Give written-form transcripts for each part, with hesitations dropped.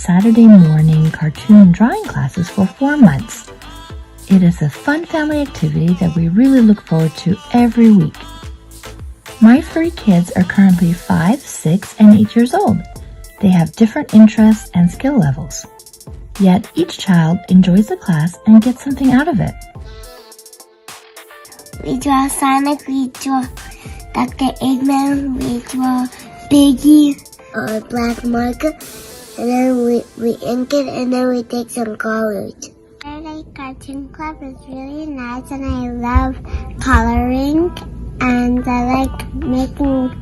Saturday morning cartoon drawing classes for 4 months. It is a fun family activity that we really look forward to every week. My furry kids are currently 5, 6, and 8 years old. They have different interests and skill levels. Yet each child enjoys the class and gets something out of it. We draw Sonic, we draw Dr. Eggman, we draw Piggy, or black marker, and then we ink it, and then we take some colors. I like Cartoon Club, it's really nice, and I love coloring, and I like making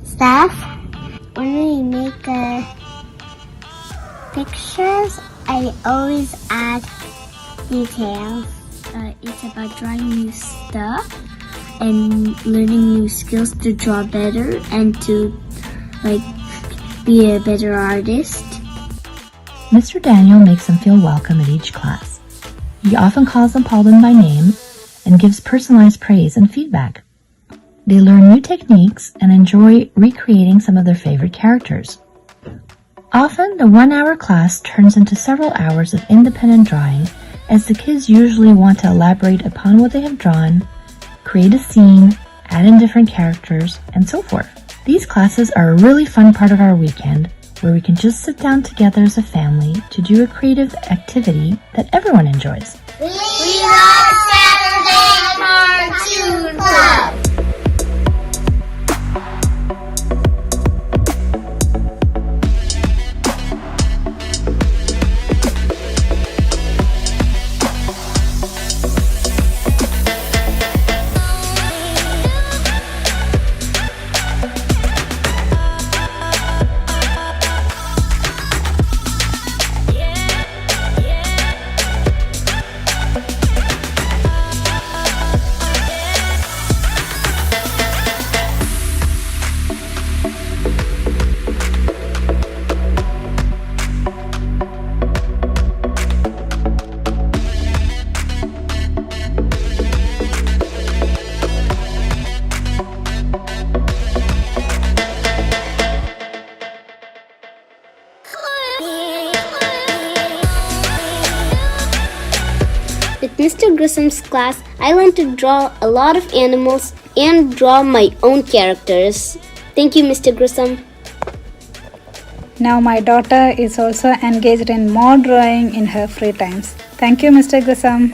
stuff. When we make pictures, I always add details. It's about drawing new stuff and learning new skills to draw better and to be a better artist. Mr. Daniel makes them feel welcome at each class. He often calls them Paulden by name and gives personalized praise and feedback. They learn new techniques and enjoy recreating some of their favorite characters. Often, the 1-hour class turns into several hours of independent drawing, as the kids usually want to elaborate upon what they have drawn, create a scene, add in different characters, and so forth. These classes are a really fun part of our weekend, where we can just sit down together as a family to do a creative activity that everyone enjoys. We love Saturday Cartoon Club! With Mr. Grissom's class, I learned to draw a lot of animals and draw my own characters. Thank you, Mr. Grissom. Now my daughter is also engaged in more drawing in her free times. Thank you, Mr. Grissom.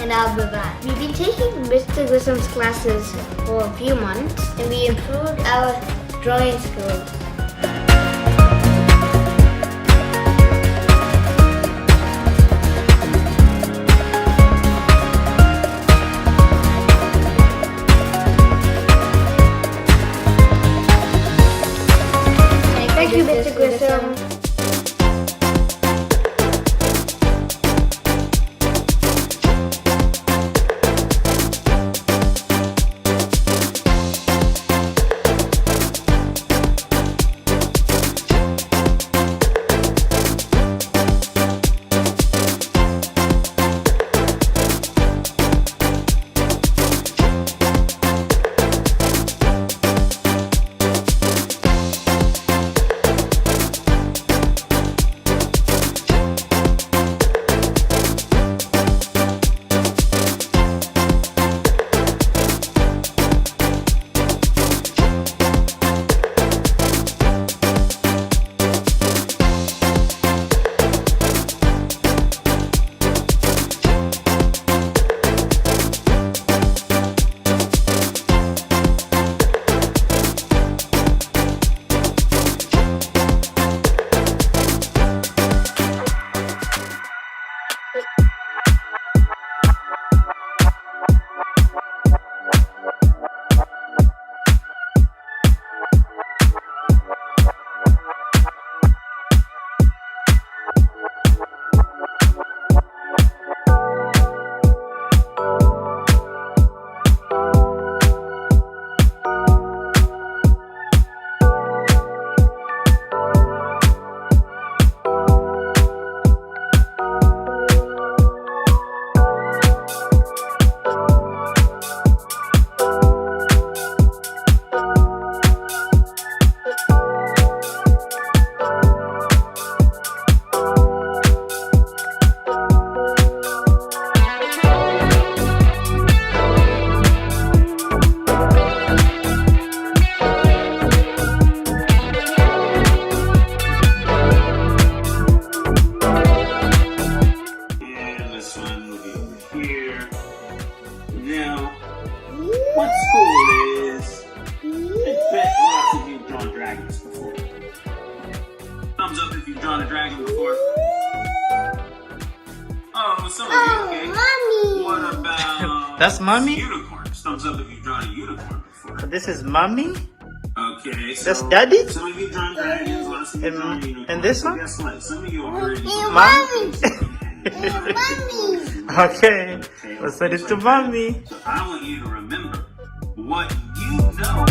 And I'll be back. We've been taking Mr. Grissom's classes for a few months and we improved our drawing skills. Thank you, Mr. Grissom. drawn a dragon before? Oh, some of you, okay. Mommy. What about That's mommy? unicorns? Thumbs up if you've drawn a unicorn before. This is mommy? Okay, so That's daddy? some of you drawn dragons, lots of you drawn unicorns. And this So one? guess what? Some of you already Mommy? Mommy. Okay, let's send it to mommy. So I want you to remember what you know.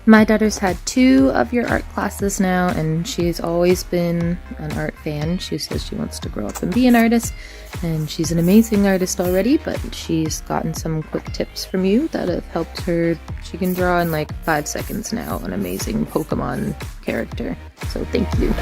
My daughter's had 2 of your art classes now, and she's always been an art fan. She says she wants to grow up and be an artist, and she's an amazing artist already, but she's gotten some quick tips from you that have helped her. She can draw in like 5 seconds now an amazing Pokemon character. So thank you.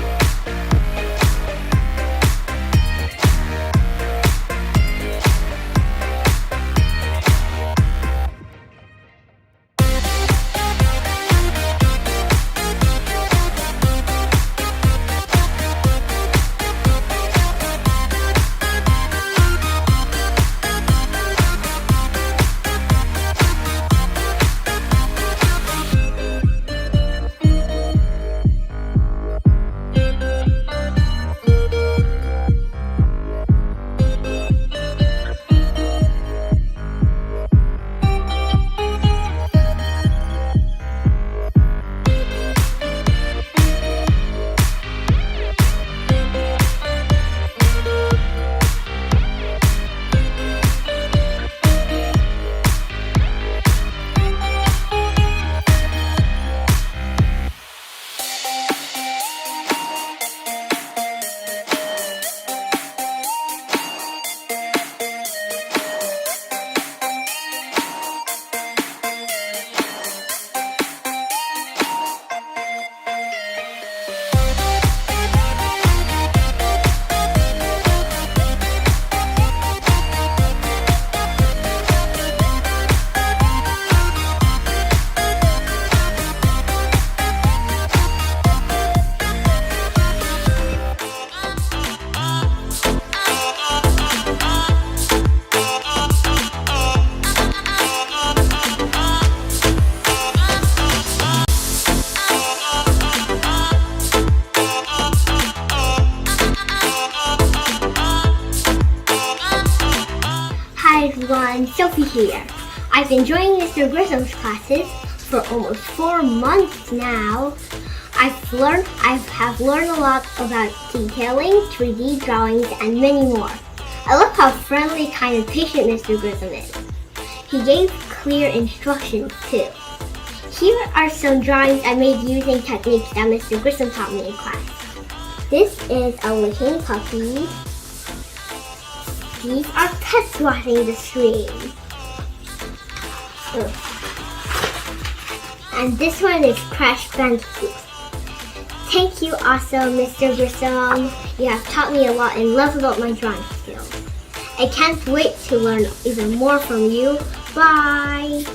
Hi everyone, Sophie here. I've been joining Mr. Grissom's classes for almost 4 months now. I have learned a lot about detailing, 3D drawings, and many more. I love how friendly, kind, and patient Mr. Grissom is. He gave clear instructions too. Here are some drawings I made using techniques that Mr. Grissom taught me in class. This is a licking puppy. These are pets watching the stream. And this one is Crash Bandicoot. Thank you also, Mr. Grissom. You have taught me a lot and love about my drawing skills. I can't wait to learn even more from you. Bye!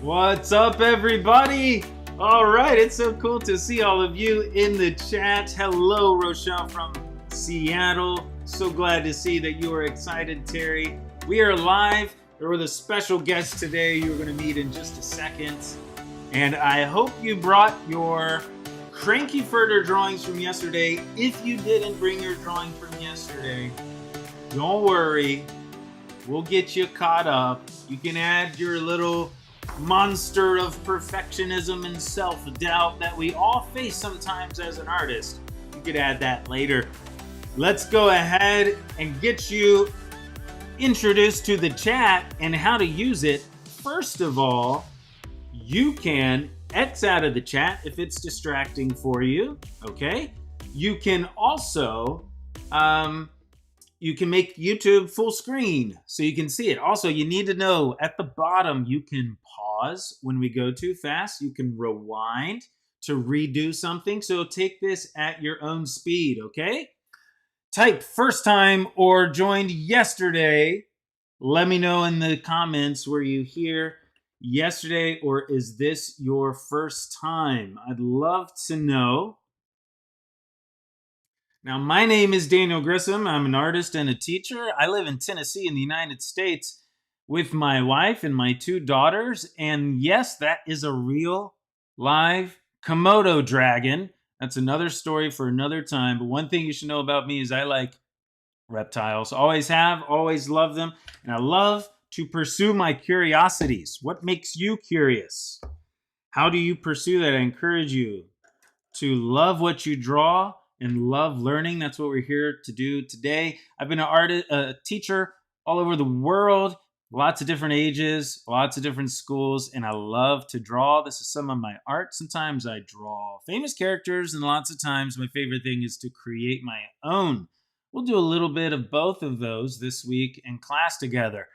What's up, everybody? All right, it's so cool to see all of you in the chat. Hello, Rochelle from Seattle. So glad to see that you are excited, Terry. We are live. We're with a special guest today you're going to meet in just a second. And I hope you brought your Crankyfurter drawings from yesterday. If you didn't bring your drawing from yesterday, don't worry. We'll get you caught up. You can add your little monster of perfectionism and self-doubt that we all face sometimes as an artist. You could add that later. Let's go ahead and get you introduced to the chat and how to use it. First of all, you can X out of the chat if it's distracting for you, okay? You can also, you can make YouTube full screen so you can see it. Also, you need to know at the bottom, you can pause when we go too fast. You can rewind to redo something. So take this at your own speed, okay? Type first time or joined yesterday. Let me know in the comments, were you here yesterday or is this your first time? I'd love to know. Now, my name is Daniel Grissom. I'm an artist and a teacher. I live in Tennessee in the United States with my wife and my 2 daughters. And yes, that is a real live Komodo dragon. That's another story for another time. But one thing you should know about me is I like reptiles. Always have, always love them. And I love to pursue my curiosities. What makes you curious? How do you pursue that? I encourage you to love what you draw and love learning. That's what we're here to do today. I've been an artist, a teacher all over the world, lots of different ages, lots of different schools, and I love to draw. This is some of my art. Sometimes I draw famous characters, and lots of times my favorite thing is to create my own. We'll do a little bit of both of those this week in class together.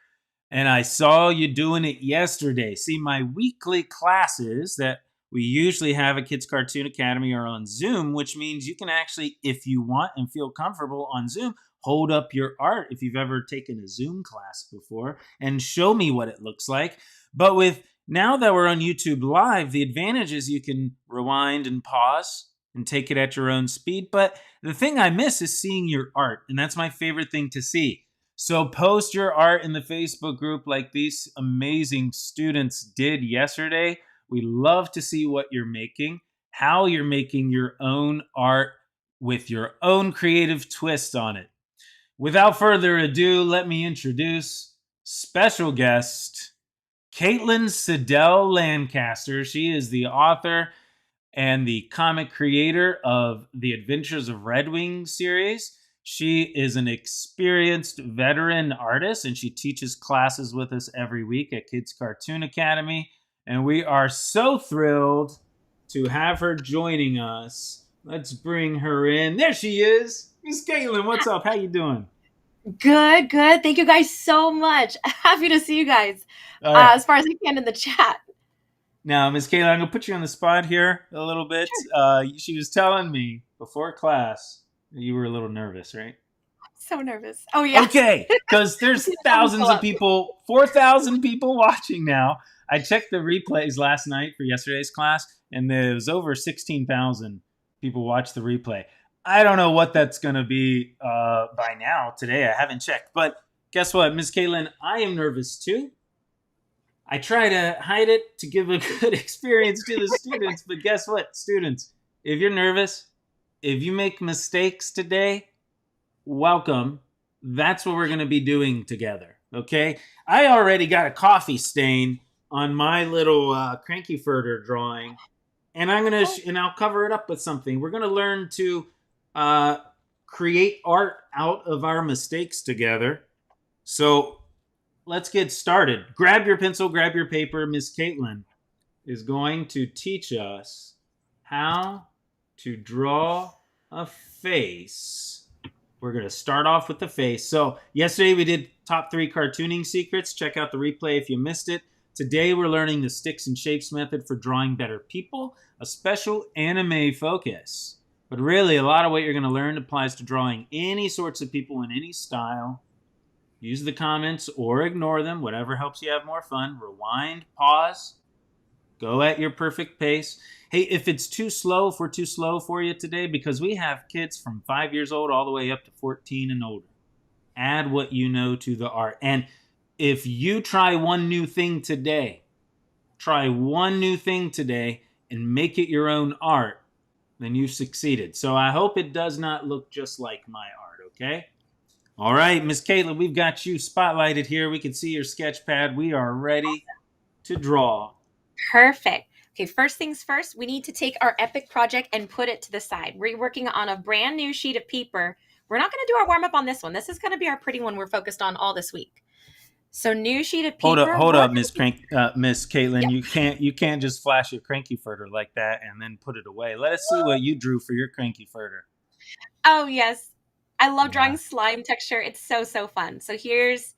And I saw you doing it yesterday. See, my weekly classes that we usually have at Kids Cartoon Academy are on Zoom, which means you can actually, if you want and feel comfortable on Zoom, hold up your art if you've ever taken a Zoom class before and show me what it looks like. But with now that we're on YouTube Live, the advantage is you can rewind and pause and take it at your own speed. But the thing I miss is seeing your art, and that's my favorite thing to see. So post your art in the Facebook group like these amazing students did yesterday. We love to see what you're making, how you're making your own art with your own creative twist on it. Without further ado, let me introduce special guest, Caitlin Siddell Lancaster. She is the author and the comic creator of the Adventures of Redwing series. She is an experienced veteran artist, and she teaches classes with us every week at Kids Cartoon Academy. And we are so thrilled to have her joining us. Let's bring her in. There she is. Miss Caitlin, what's up? How you doing? Good. Thank you guys so much. Happy to see you guys. Right. As far as I can in the chat. Now, Miss Caitlin, I'm going to put you on the spot here a little bit. She was telling me before class you were a little nervous, right? So nervous. Oh, yeah. Okay, because there's thousands of people, 4,000 people watching now. I checked the replays last night for yesterday's class, and there was over 16,000 people watched the replay. I don't know what that's going to be by now, today. I haven't checked. But guess what, Miss Caitlin, I am nervous too. I try to hide it to give a good experience to the students. But guess what, students? If you're nervous, if you make mistakes today, welcome. That's what we're going to be doing together, okay? I already got a coffee stain on my little Crankyfurter drawing, and I'll cover it up with something. We're gonna learn to create art out of our mistakes together. So let's get started. Grab your pencil, grab your paper. Miss Caitlin is going to teach us how to draw a face. We're going to start off with the face. So yesterday we did top 3 cartooning secrets. Check out the replay if you missed it. Today we're learning the sticks and shapes method for drawing better people, a special anime focus. But really, a lot of what you're going to learn applies to drawing any sorts of people in any style. Use the comments or ignore them, whatever helps you have more fun. Rewind, pause, Go at your perfect pace. Hey, if we're too slow for you today, because we have kids from 5 years old all the way up to 14 and older. Add what you know to the art. And if you try one new thing today, and make it your own art, then you've succeeded. So I hope it does not look just like my art, okay? All right, Miss Caitlin, we've got you spotlighted here. We can see your sketch pad. We are ready to draw. Perfect. Okay, first things first, we need to take our epic project and put it to the side. We're working on a brand new sheet of paper. We're not going to do our warm up on this one. This is going to be our pretty one we're focused on all this week. So new sheet of paper. Hold up, Miss Caitlin. Yeah. You can't just flash your Crankyfurter like that and then put it away. Let us see what you drew for your Crankyfurter. Oh yes, I love drawing slime texture. It's so fun. So here's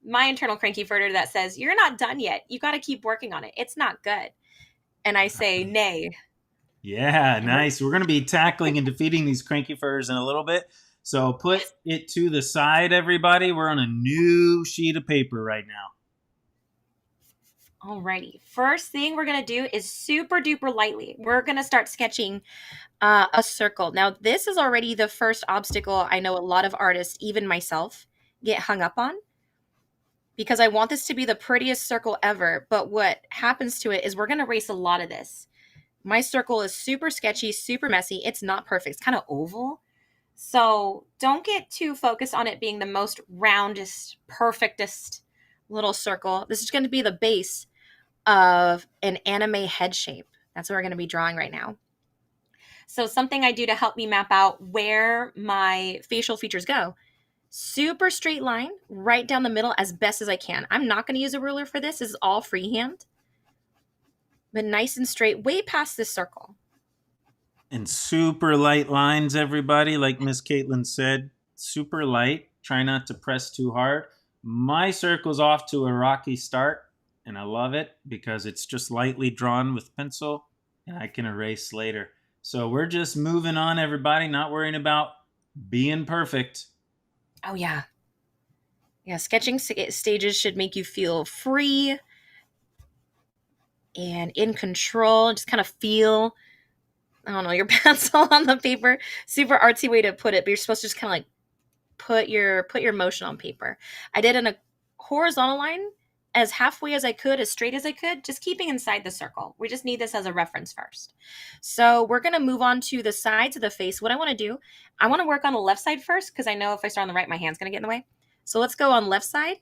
my internal Crankyfurter that says, "You're not done yet. You got to keep working on it. It's not good." And I say, "Nay." Yeah, nice. We're going to be tackling and defeating these Crankyfurters in a little bit. So put it to the side, everybody. We're on a new sheet of paper right now. Alrighty. First thing we're going to do is super duper lightly. We're going to start sketching a circle. Now, this is already the first obstacle I know a lot of artists, even myself, get hung up on. Because I want this to be the prettiest circle ever. But what happens to it is we're going to erase a lot of this. My circle is super sketchy, super messy. It's not perfect. It's kind of oval. So don't get too focused on it being the most roundest, perfectest little circle. This is going to be the base of an anime head shape. That's what we're going to be drawing right now. So something I do to help me map out where my facial features go. Super straight line right down the middle as best as I can. I'm not going to use a ruler for this. This is all freehand. But nice and straight way past this circle. And super light lines, everybody, like Miss Caitlin said. Super light. Try not to press too hard. My circle's off to a rocky start, and I love it because it's just lightly drawn with pencil, and I can erase later. So we're just moving on, everybody, not worrying about being perfect. Oh, yeah. Yeah, sketching stages should make you feel free and in control. Just kind of feel, I don't know, your pencil on the paper. Super artsy way to put it, but you're supposed to just kind of like put your motion on paper. I did in a horizontal line as halfway as I could, as straight as I could, just keeping inside the circle. We just need this as a reference first. So we're going to move on to the sides of the face. What I want to do, I want to work on the left side first because I know if I start on the right, my hand's going to get in the way. So let's go on left side.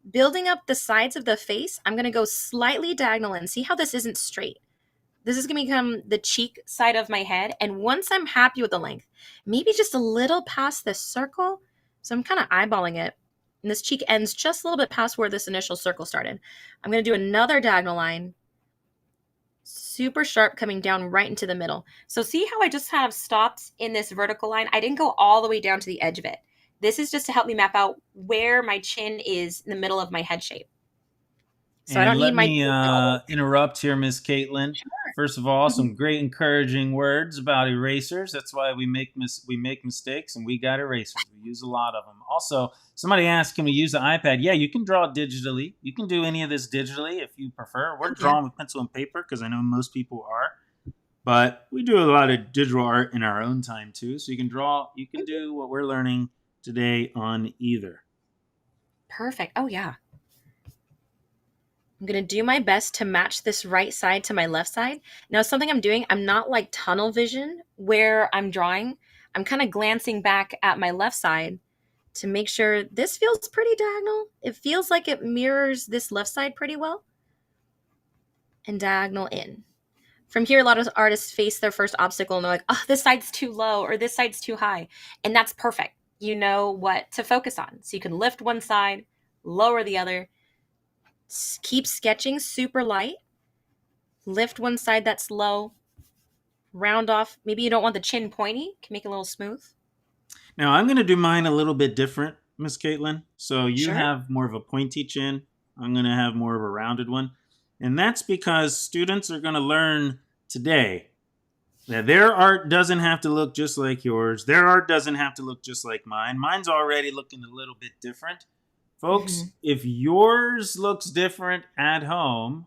Building up the sides of the face, I'm going to go slightly diagonal and see how this isn't straight. This is going to become the cheek side of my head. And once I'm happy with the length, maybe just a little past this circle. So I'm kind of eyeballing it. And this cheek ends just a little bit past where this initial circle started. I'm going to do another diagonal line. Super sharp coming down right into the middle. So see how I just kind of stopped in this vertical line? I didn't go all the way down to the edge of it. This is just to help me map out where my chin is in the middle of my head shape. So and I don't need my interrupt here, Miss Caitlin. Sure. First of all, some great encouraging words about erasers. That's why we make mistakes, and we got erasers. We use a lot of them. Also, somebody asked, can we use the iPad? Yeah, you can draw digitally. You can do any of this digitally if you prefer. We're drawing with pencil and paper because I know most people are. But we do a lot of digital art in our own time too. So you can draw, you can do what we're learning today on either. Perfect. Oh, yeah. I'm going to do my best to match this right side to my left side. Now, something I'm doing, I'm not like tunnel vision where I'm drawing. I'm kind of glancing back at my left side to make sure this feels pretty diagonal. It feels like it mirrors this left side pretty well. And diagonal in. From here, a lot of artists face their first obstacle and they're like, oh, this side's too low or this side's too high. And that's perfect. You know what to focus on. So you can lift one side, lower the other. Keep sketching super light. Lift one side that's low. Round off. Maybe you don't want the chin pointy. You can make it a little smooth. Now, I'm going to do mine a little bit different, Miss Caitlin. So you have more of a pointy chin. I'm going to have more of a rounded one. And that's because students are going to learn today that their art doesn't have to look just like yours. Their art doesn't have to look just like mine. Mine's already looking a little bit different. Folks, if yours looks different at home,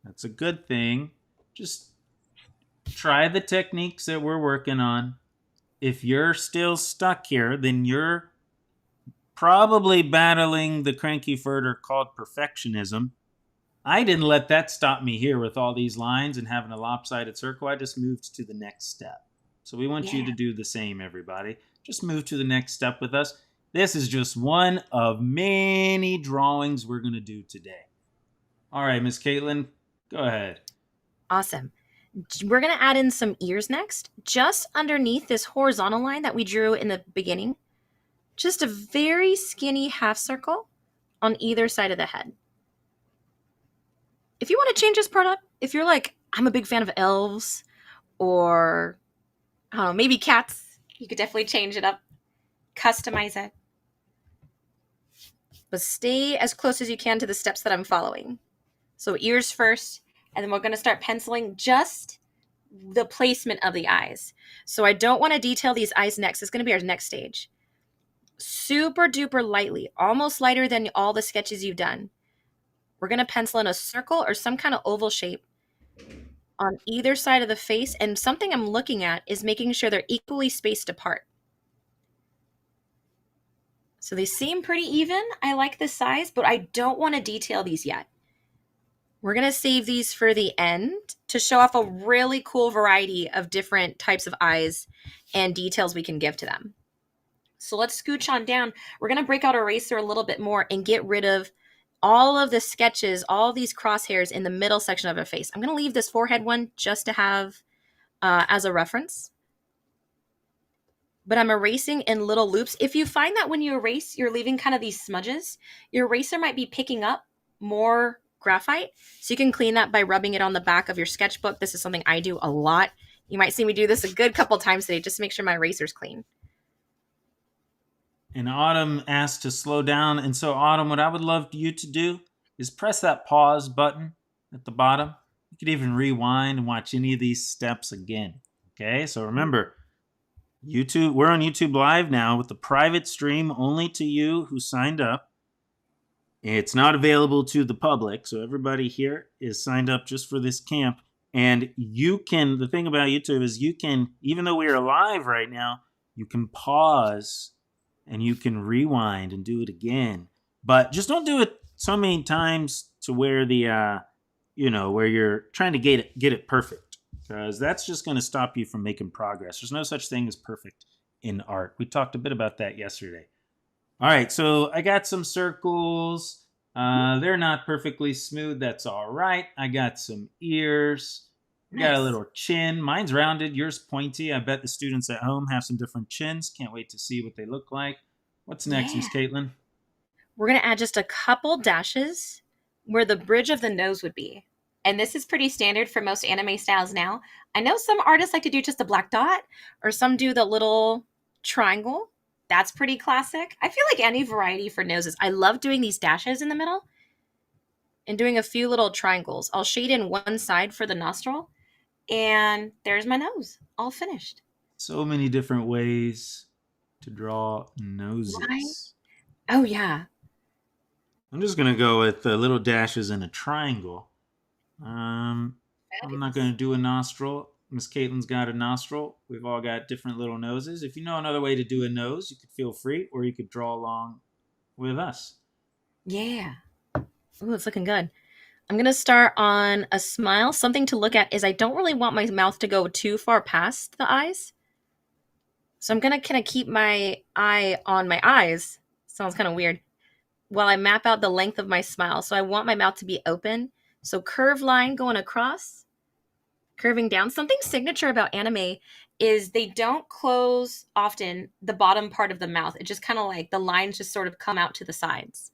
that's a good thing. just try the techniques that we're working on. If you're still stuck here, then you're probably battling the cranky furter called perfectionism. I didn't let that stop me here with all these lines and having a lopsided circle. I just moved to the next step. So we want you to do the same, everybody. Just move to the next step with us. This is just one of many drawings we're going to do today. All right, Miss Caitlin, go ahead. Awesome. We're going to add in some ears next, just underneath this horizontal line that we drew in the beginning. Just a very skinny half circle on either side of the head. If you want to change this part up, if you're like, I'm a big fan of elves, or I don't know, maybe cats, you could definitely change it up, customize it. But stay as close as you can to the steps that I'm following. So ears first, and then we're going to start penciling just the placement of the eyes. So I don't want to detail these eyes next. It's going to be our next stage. Super duper lightly, almost lighter than all the sketches you've done. We're going to pencil in a circle or some kind of oval shape on either side of the face. And something I'm looking at is making sure they're equally spaced apart. So they seem pretty even. I like this size, but I don't want to detail these yet. We're going to save these for the end to show off a really cool variety of different types of eyes and details we can give to them. So let's scooch on down. We're going to break out our eraser a little bit more and get rid of all of the sketches, all of these crosshairs in the middle section of her face. I'm going to leave this forehead one just to have as a reference. But I'm erasing in little loops. If you find that when you erase, you're leaving kind of these smudges, your eraser might be picking up more graphite. So you can clean that by rubbing it on the back of your sketchbook. This is something I do a lot. You might see me do this a good couple times today just to make sure my eraser's clean. And Autumn asked to slow down. And so, Autumn, what I would love you to do is press that pause button at the bottom. You could even rewind and watch any of these steps again. Okay, so remember, YouTube, we're on YouTube Live now with the private stream only to you who signed up. It's not available to the public, so everybody here is signed up just for this camp. And you can, the thing about YouTube is you can, even though we are live right now, you can pause and you can rewind and do it again. But just don't do it so many times to where the, where you're trying to get it perfect. Because that's just going to stop you from making progress. There's no such thing as perfect in art. We talked a bit about that yesterday. All right, so I got some circles. They're not perfectly smooth. That's all right. I got some ears. Nice. Got a little chin. Mine's rounded. Yours pointy. I bet the students at home have some different chins. Can't wait to see what they look like. What's next, Miss Caitlin? We're going to add just a couple dashes where the bridge of the nose would be. And this is pretty standard for most anime styles now. I know some artists like to do just a black dot, or some do the little triangle. That's pretty classic. I feel like any variety for noses. I love doing these dashes in the middle and doing a few little triangles. I'll shade in one side for the nostril, and there's my nose, all finished. So many different ways to draw noses. Right? Oh, yeah. I'm just going to go with little dashes and a triangle. I'm not going to do a nostril. Miss Caitlin's got a nostril. We've all got different little noses. If you know another way to do a nose, you could feel free, or you could draw along with us. Yeah. Ooh, it's looking good. I'm going to start on a smile. Something to look at is I don't really want my mouth to go too far past the eyes. So I'm going to kind of keep my eye on my eyes. Sounds kind of weird. While I map out the length of my smile. So I want my mouth to be open. So curved line going across, curving down. Something signature about anime is they don't close often the bottom part of the mouth. It just kind of like the lines just sort of come out to the sides.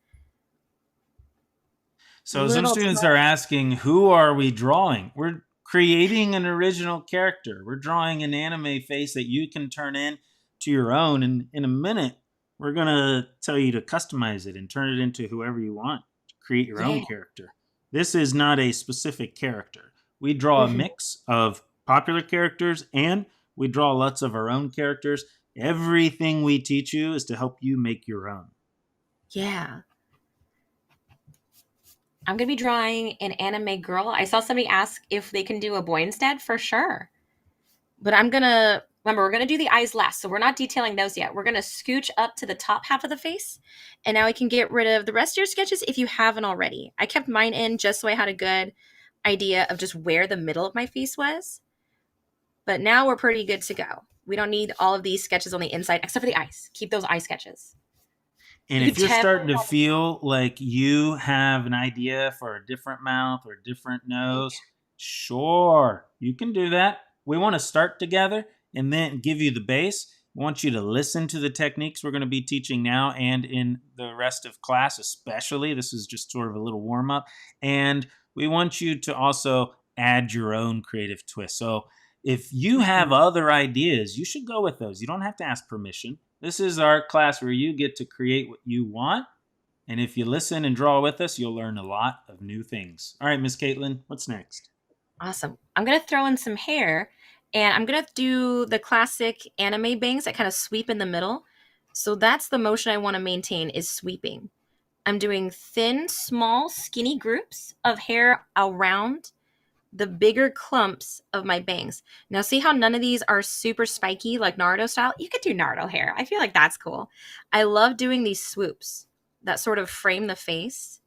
So some students are asking, who are we drawing? We're creating an original character. We're drawing an anime face that you can turn in to your own. And in a minute, we're going to tell you to customize it and turn it into whoever you want to create your own character. This is not a specific character. We draw a mix of popular characters and we draw lots of our own characters. Everything we teach you is to help you make your own. Yeah. I'm going to be drawing an anime girl. I saw somebody ask if they can do a boy instead. For sure. But remember, we're going to do the eyes last. So we're not detailing those yet. We're going to scooch up to the top half of the face. And now we can get rid of the rest of your sketches if you haven't already. I kept mine in just so I had a good idea of just where the middle of my face was. But now we're pretty good to go. We don't need all of these sketches on the inside, except for the eyes. Keep those eye sketches. And if you're starting to feel like you have an idea for a different mouth or a different nose, sure, you can do that. We want to start together and then give you the base. We want you to listen to the techniques we're going to be teaching now and in the rest of class especially. This is just sort of a little warm-up. And we want you to also add your own creative twist. So if you have other ideas, you should go with those. You don't have to ask permission. This is our class where you get to create what you want. And if you listen and draw with us, you'll learn a lot of new things. All right, Miss Caitlin, what's next? Awesome. I'm going to throw in some hair, and I'm going to do the classic anime bangs that kind of sweep in the middle. So that's the motion I want to maintain, is sweeping. I'm doing thin, small, skinny groups of hair around the bigger clumps of my bangs. Now see how none of these are super spiky like Naruto style? You could do Naruto hair. I feel like that's cool. I love doing these swoops that sort of frame the face.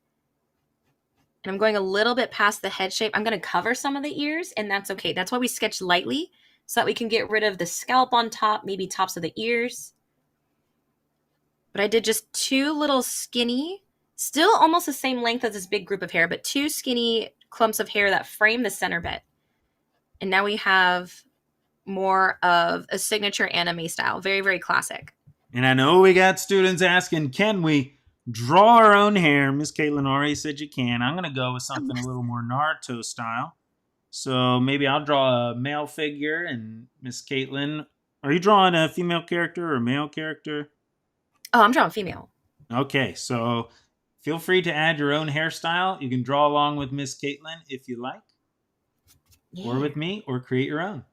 And I'm going a little bit past the head shape. I'm going to cover some of the ears, and that's okay. That's why we sketch lightly, so that we can get rid of the scalp on top, maybe tops of the ears. But I did just two little skinny, still almost the same length as this big group of hair, but two skinny clumps of hair that frame the center bit. And now we have more of a signature anime style. Very, very classic. And I know we got students asking, can we draw our own hair? Miss Caitlin already said you can. I'm going to go with something a little more Naruto style. So maybe I'll draw a male figure, and Miss Caitlin, are you drawing a female character or a male character? Oh, I'm drawing female. Okay, so feel free to add your own hairstyle. You can draw along with Miss Caitlin if you like, or with me, or create your own.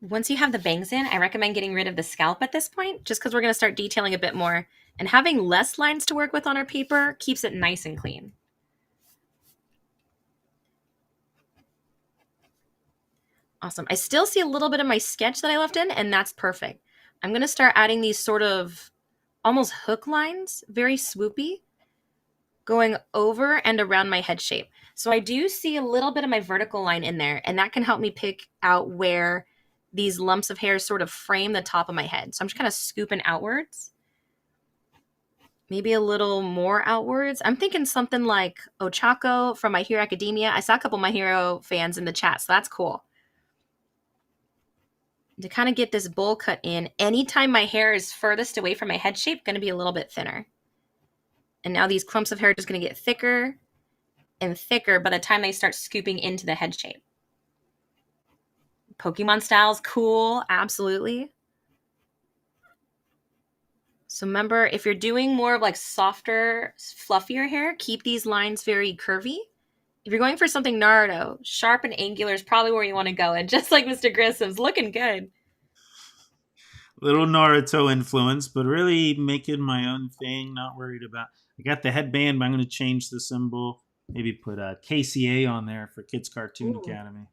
Once you have the bangs in, I recommend getting rid of the scalp at this point, just because we're going to start detailing a bit more. And having less lines to work with on our paper keeps it nice and clean. Awesome. I still see a little bit of my sketch that I left in, and that's perfect. I'm going to start adding these sort of almost hook lines, very swoopy, going over and around my head shape. So I do see a little bit of my vertical line in there, and that can help me pick out where these lumps of hair sort of frame the top of my head. So I'm just kind of scooping outwards. Maybe a little more outwards. I'm thinking something like Ochako from My Hero Academia. I saw a couple of My Hero fans in the chat, so that's cool. To kind of get this bowl cut in, anytime my hair is furthest away from my head shape, going to be a little bit thinner. And now these clumps of hair are just going to get thicker and thicker by the time they start scooping into the head shape. Pokemon style's cool, absolutely. So remember, if you're doing more of like softer, fluffier hair, keep these lines very curvy. If you're going for something Naruto, sharp and angular is probably where you want to go. And just like Mr. Grissom's, looking good. Little Naruto influence, but really making my own thing, not worried about. I got the headband, but I'm going to change the symbol. Maybe put a KCA on there for Kids Cartoon Academy.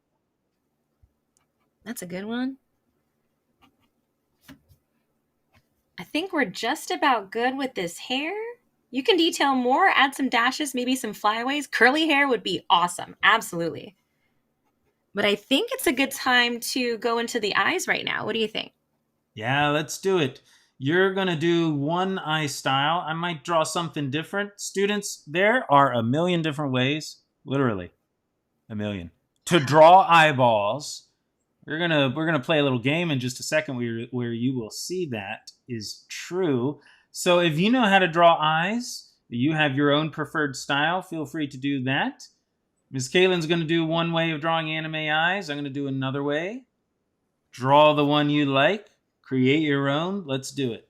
That's a good one. I think we're just about good with this hair. You can detail more, add some dashes, maybe some flyaways. Curly hair would be awesome. Absolutely. But I think it's a good time to go into the eyes right now. What do you think? Yeah, let's do it. You're going to do one eye style. I might draw something different. Students, there are a million different ways, literally a million, to draw eyeballs. We're gonna play a little game in just a second where you will see that is true. So if you know how to draw eyes, you have your own preferred style, feel free to do that. Ms. Kaylin's going to do one way of drawing anime eyes. I'm going to do another way. Draw the one you like. Create your own. Let's do it.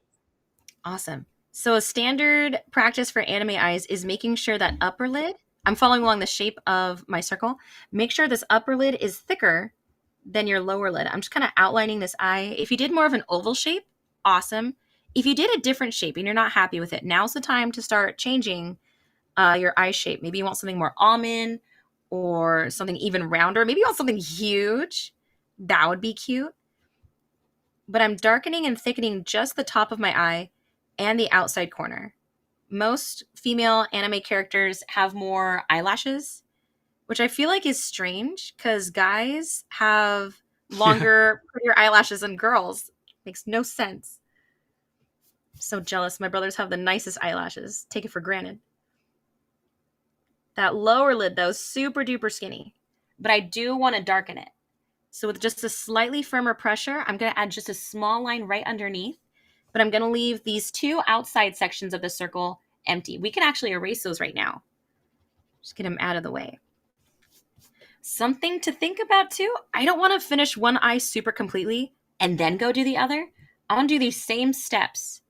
Awesome. So a standard practice for anime eyes is making sure that upper lid, I'm following along the shape of my circle, make sure this upper lid is thicker than your lower lid. I'm just kind of outlining this eye. If you did more of an oval shape, awesome. If you did a different shape and you're not happy with it, now's the time to start changing your eye shape. Maybe you want something more almond or something even rounder. Maybe you want something huge. That would be cute. But I'm darkening and thickening just the top of my eye and the outside corner. Most female anime characters have more eyelashes, which I feel like is strange because guys have longer, prettier eyelashes than girls. Makes no sense. So jealous. My brothers have the nicest eyelashes. Take it for granted. That lower lid, though, super duper skinny. But I do want to darken it. So with just a slightly firmer pressure, I'm going to add just a small line right underneath. But I'm going to leave these two outside sections of the circle empty. We can actually erase those right now. Just get them out of the way. Something to think about too. I don't want to finish one eye super completely and then go do the other. I want to do these same steps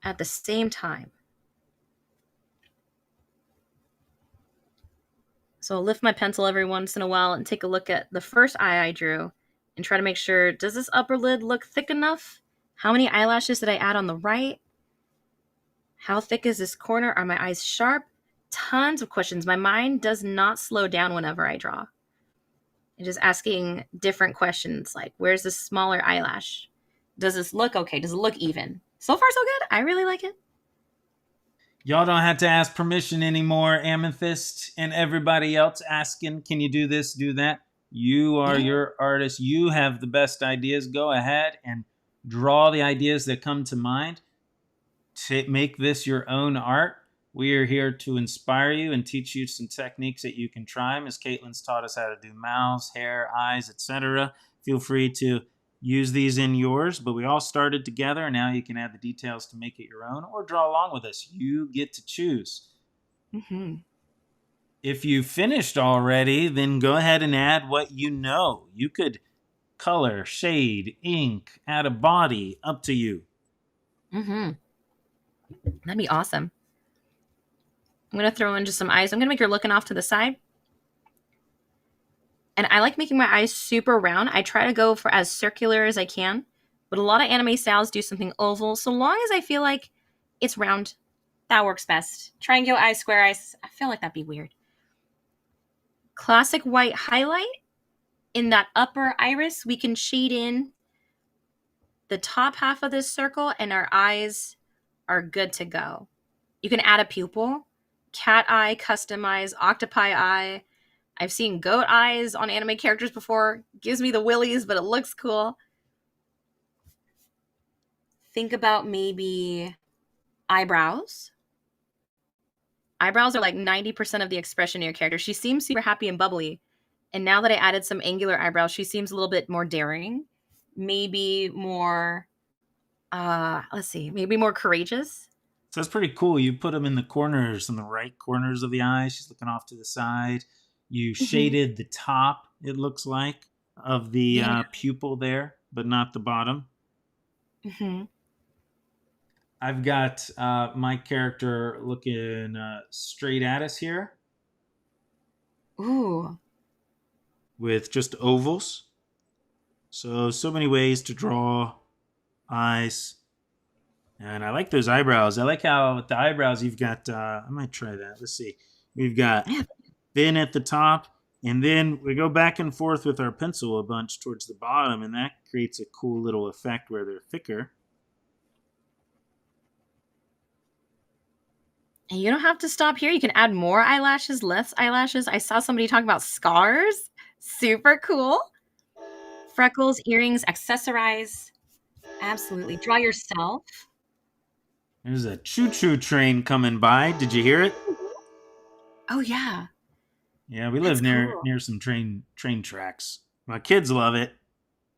at the same time. So I'll lift my pencil every once in a while and take a look at the first eye I drew and try to make sure, does this upper lid look thick enough? How many eyelashes did I add on the right? How thick is this corner? Are my eyes sharp? Tons of questions. My mind does not slow down whenever I draw. I'm just asking different questions like, where's this smaller eyelash? Does this look okay? Does it look even? So far, so good. I really like it. Y'all don't have to ask permission anymore, Amethyst and everybody else asking, can you do this, do that? You are your artist. You have the best ideas. Go ahead and draw the ideas that come to mind. To make this your own art. We are here to inspire you and teach you some techniques that you can try. Ms. Caitlin's taught us how to do mouths, hair, eyes, etc. Feel free to use these in yours, but we all started together, and now you can add the details to make it your own or draw along with us. You get to choose. Mm-hmm. If you finished already, then go ahead and add what you know. You could color, shade, ink, add a body, up to you. Mm-hmm. That'd be awesome. I'm going to throw in just some eyes. I'm going to make her looking off to the side. And I like making my eyes super round. I try to go for as circular as I can. But a lot of anime styles do something oval. So long as I feel like it's round, that works best. Triangle eyes, square eyes, I feel like that'd be weird. Classic white highlight. In that upper iris, we can shade in the top half of this circle and our eyes are good to go. You can add a pupil, cat eye, custom eyes, octopi eye. I've seen goat eyes on anime characters before. Gives me the willies, but it looks cool. Think about maybe eyebrows. Eyebrows are like 90% of the expression in your character. She seems super happy and bubbly. And now that I added some angular eyebrows, she seems a little bit more daring. Maybe more, maybe more courageous. So that's pretty cool. You put them in the corners, in the right corners of the eye. She's looking off to the side. You shaded the top, it looks like, of the pupil there, but not the bottom. Mm-hmm. I've got my character looking straight at us here. Ooh. With just ovals. So many ways to draw eyes. And I like those eyebrows. I like how with the eyebrows you've got, I might try that. Let's see. We've got thin at the top, and then we go back and forth with our pencil a bunch towards the bottom, and that creates a cool little effect where they're thicker. And you don't have to stop here. You can add more eyelashes, less eyelashes. I saw somebody talking about scars. Super cool. Freckles, earrings, accessorize. Absolutely. Draw yourself. There's a choo-choo train coming by. Did you hear it? Oh, yeah. Yeah, we live near some train tracks. My kids love it.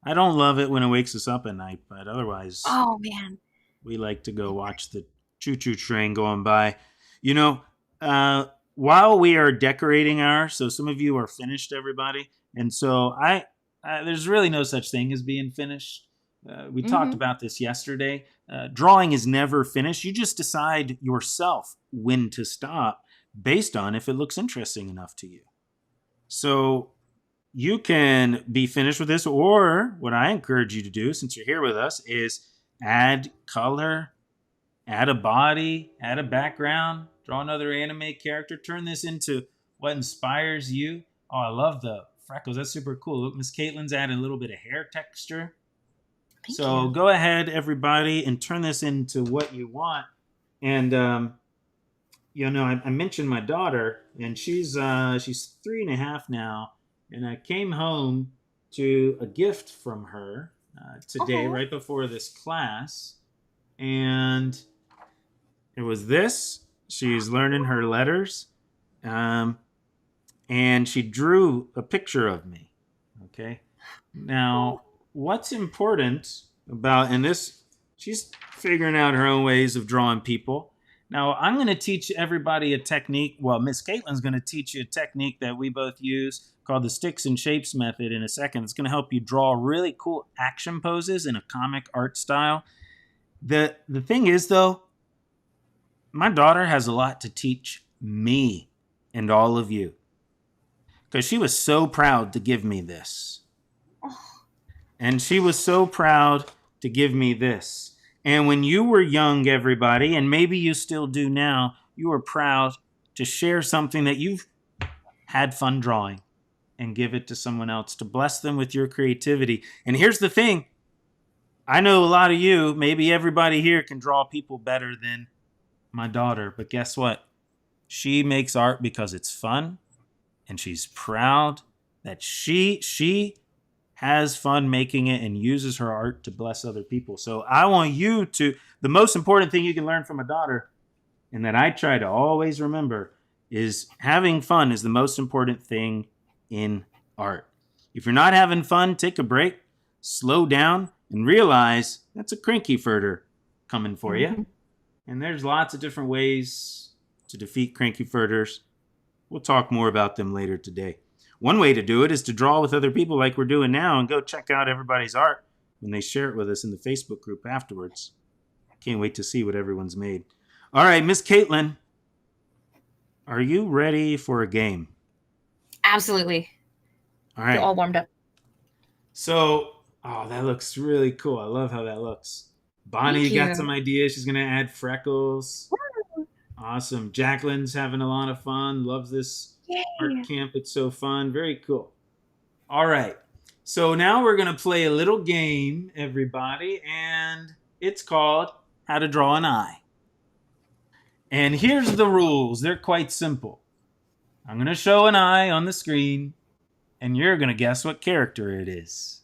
I don't love it when it wakes us up at night, but otherwise, oh man, we like to go watch the choo-choo train going by. You know, while we are decorating ours, so some of you are finished, everybody, and so there's really no such thing as being finished. We talked about this yesterday. Drawing is never finished. You just decide yourself when to stop based on if it looks interesting enough to you. So you can be finished with this, or what I encourage you to do, since you're here with us, is add color, add a body, add a background, draw another anime character, turn this into what inspires you. Oh, I love the freckles. That's super cool. Look, Miss Caitlin's added a little bit of hair texture. Thank So you. go ahead, everybody, and turn this into what you want. And I mentioned my daughter, and she's 3.5 now, and I came home to a gift from her today, Oh. right before this class, and it was this. She's learning her letters, and she drew a picture of me. Okay, now what's important about in this? She's figuring out her own ways of drawing people. Now, I'm going to teach everybody a technique. Well, Miss Caitlin's going to teach you a technique that we both use called the sticks and shapes method in a second. It's going to help you draw really cool action poses in a comic art style. The thing is, though, my daughter has a lot to teach me and all of you, because she was so proud to give me this. And she was so proud to give me this. And when you were young, everybody, and maybe you still do now, you were proud to share something that you've had fun drawing and give it to someone else to bless them with your creativity. And here's the thing. I know a lot of you, maybe everybody here can draw people better than my daughter, but guess what? She makes art because it's fun, and she's proud that she has fun making it and uses her art to bless other people. So I want you to, the most important thing you can learn from a daughter, and that I try to always remember, is having fun is the most important thing in art. If you're not having fun, take a break, slow down, and realize that's a Crankyfurter coming for you. And there's lots of different ways to defeat Crankyfurters. We'll talk more about them later today. One way to do it is to draw with other people like we're doing now and go check out everybody's art when they share it with us in the Facebook group afterwards. Can't wait to see what everyone's made. All right, Miss Caitlin, are you ready for a game? Absolutely. All right. Feel all warmed up. So, that looks really cool. I love how that looks. Bonnie Thank got you. some ideas. She's going to add freckles. Awesome. Jacqueline's having a lot of fun. Loves this art camp. It's so fun. Very cool. All right. So now we're going to play a little game, everybody, and it's called How to Draw an Eye. And here's the rules. They're quite simple. I'm going to show an eye on the screen, and you're going to guess what character it is.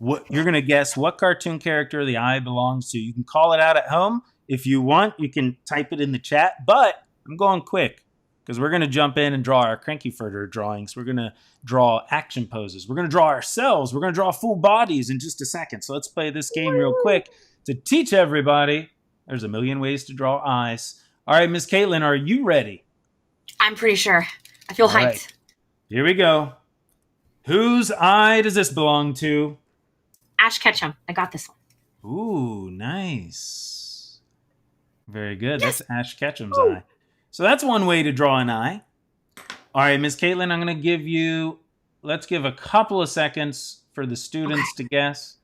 You're going to guess what cartoon character the eye belongs to. You can call it out at home. If you want, you can type it in the chat, but I'm going quick because we're going to jump in and draw our Crankyfurter drawings. We're going to draw action poses. We're going to draw ourselves. We're going to draw full bodies in just a second. So let's play this game real quick to teach everybody there's a million ways to draw eyes. All right, Miss Caitlin, are you ready? I'm pretty sure. I feel All hyped. right. Here we go. Whose eye does this belong to? Ash Ketchum. I got this one. Ooh, nice. Very good. Yes. That's Ash Ketchum's eye. So that's one way to draw an eye. All right, Miss Caitlin, I'm going to give you, let's give a couple of seconds for the students to guess.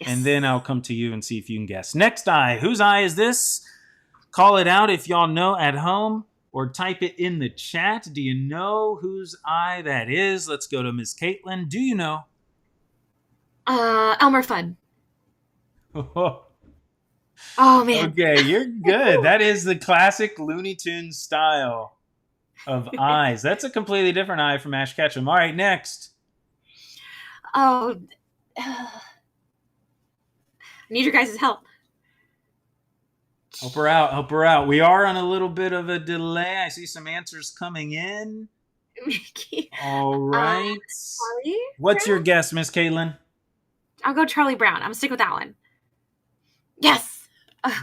Yes. And then I'll come to you and see if you can guess. Next eye. Whose eye is this? Call it out if y'all know at home or type it in the chat. Do you know whose eye that is? Let's go to Miss Caitlin. Do you know? Elmer Fudd. Oh, man. Okay, you're good. That is the classic Looney Tunes style of eyes. That's a completely different eye from Ash Ketchum. All right, next. Oh. I need your guys' help. Help her out. Help her out. We are on a little bit of a delay. I see some answers coming in. All right. Sorry. What's your guess, Miss Caitlin? I'll go Charlie Brown. I'm gonna stick with that one. Yes.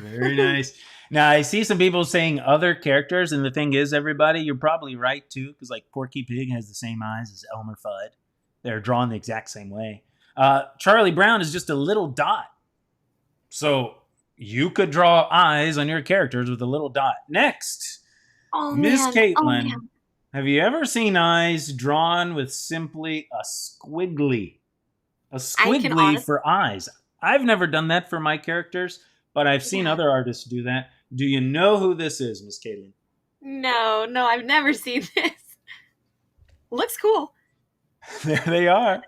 Very nice. Now, I see some people saying other characters, and the thing is, everybody, you're probably right, too, because, like, Porky Pig has the same eyes as Elmer Fudd. They're drawn the exact same way. Charlie Brown is just a little dot. So you could draw eyes on your characters with a little dot. Next, Oh, Miss man. Caitlin, Oh, man. have you ever seen eyes drawn with simply a squiggly? A squiggly honest- for eyes. I've never done that for my characters, but I've seen other artists do that. Do you know who this is, Miss Caitlin? No, I've never seen this. Looks cool. There they are.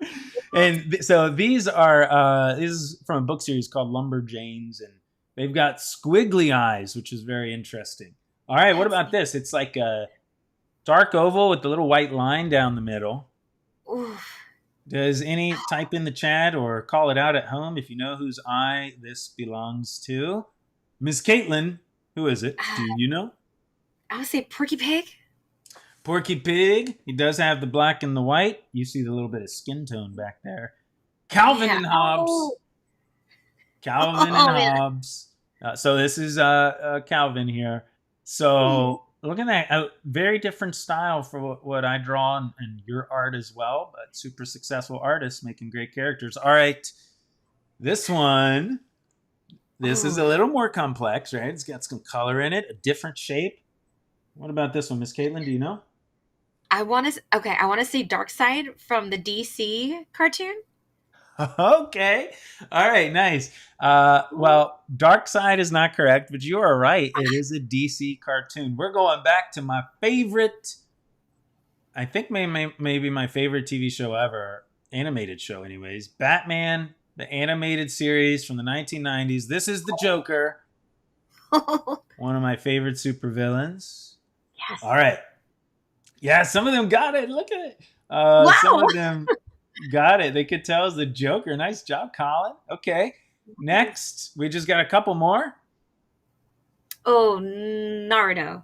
And so these are this is from a book series called Lumberjanes, and they've got squiggly eyes, which is very interesting. All right, what about this? It's like a dark oval with the little white line down the middle. Oof. Does any type in the chat or call it out at home if you know whose eye this belongs to? Miss Caitlin, who is it? Do you know? I would say Porky Pig. Porky Pig. He does have the black and the white. You see the little bit of skin tone back there. Calvin and Hobbes. Oh. Calvin and Hobbes. So this is Calvin here. So look at that. A very different style for what I draw and your art as well, but super successful artists making great characters. All right. This one, this is a little more complex, right? It's got some color in it, a different shape. What about this one, Miss Caitlin? Do you know? I want to say Darkseid from the DC cartoon. Okay. All right. Nice. Well, Darkseid is not correct, but you are right. It is a DC cartoon. We're going back to my favorite, I think maybe my favorite TV show ever, animated show anyways, Batman, the animated series from the 1990s. This is the Joker, one of my favorite supervillains. Yes. All right. Yeah, some of them got it. Look at it. Wow. Some of them got it. They could tell it's the Joker. Nice job, Colin. Okay. Next, we just got a couple more. Oh, Naruto.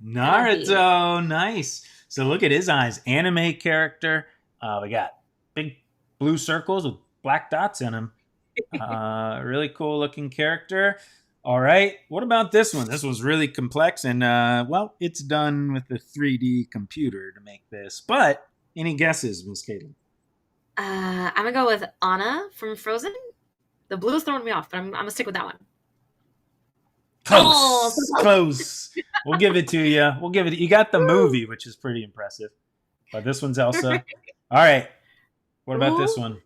Naruto. Nice. So look at his eyes. Anime character. We got big blue circles with black dots in them. Really cool looking character. All right. What about this one? This was really complex, and well, it's done with a 3D computer to make this. But any guesses, Miss Caitlin? I'm gonna go with Anna from Frozen. The blue is throwing me off, but I'm gonna stick with that one. Close. Close. We'll give it to you. We'll give it. You got the movie, which is pretty impressive. But this one's also. All right. What about this one?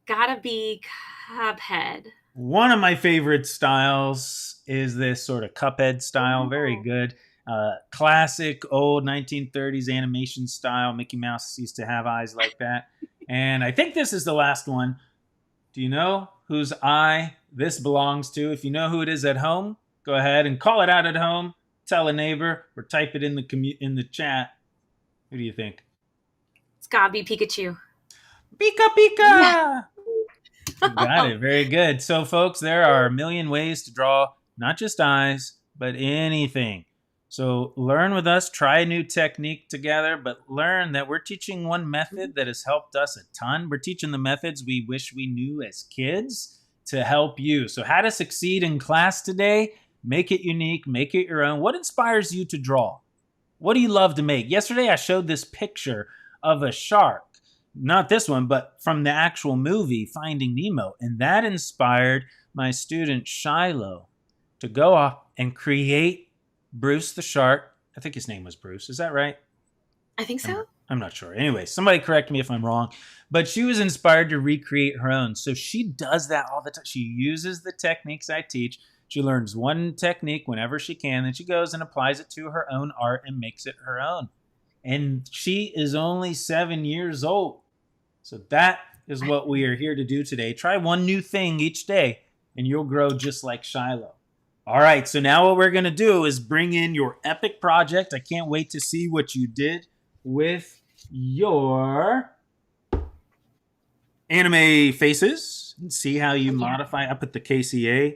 Gotta be Cuphead. One of my favorite styles is this sort of Cuphead style. Very good. Classic old 1930s animation style. Mickey Mouse used to have eyes like that. And I think this is the last one. Do you know whose eye this belongs to? If you know who it is at home, go ahead and call it out at home. Tell a neighbor or type it in the chat. Who do you think? It's gotta be Pikachu. Pika Pika! Yeah. Got it. Very good. So, folks, there are a million ways to draw not just eyes, but anything. So learn with us, try a new technique together, but learn that we're teaching one method that has helped us a ton. We're teaching the methods we wish we knew as kids to help you. So how to succeed in class today, make it unique, make it your own. What inspires you to draw? What do you love to make? Yesterday I showed this picture of a shark. Not this one, but from the actual movie, Finding Nemo. And that inspired my student Shiloh to go off and create Bruce the shark. I think his name was Bruce. Is that right? I think so. I'm not sure. Anyway, somebody correct me if I'm wrong. But she was inspired to recreate her own. So she does that all the time. She uses the techniques I teach. She learns one technique whenever she can. Then she goes and applies it to her own art and makes it her own. And she is only 7 years old. So that is what we are here to do today. Try one new thing each day, and you'll grow just like Shiloh. All right, so now what we're going to do is bring in your epic project. I can't wait to see what you did with your anime faces and see how you modify. I put the KCA,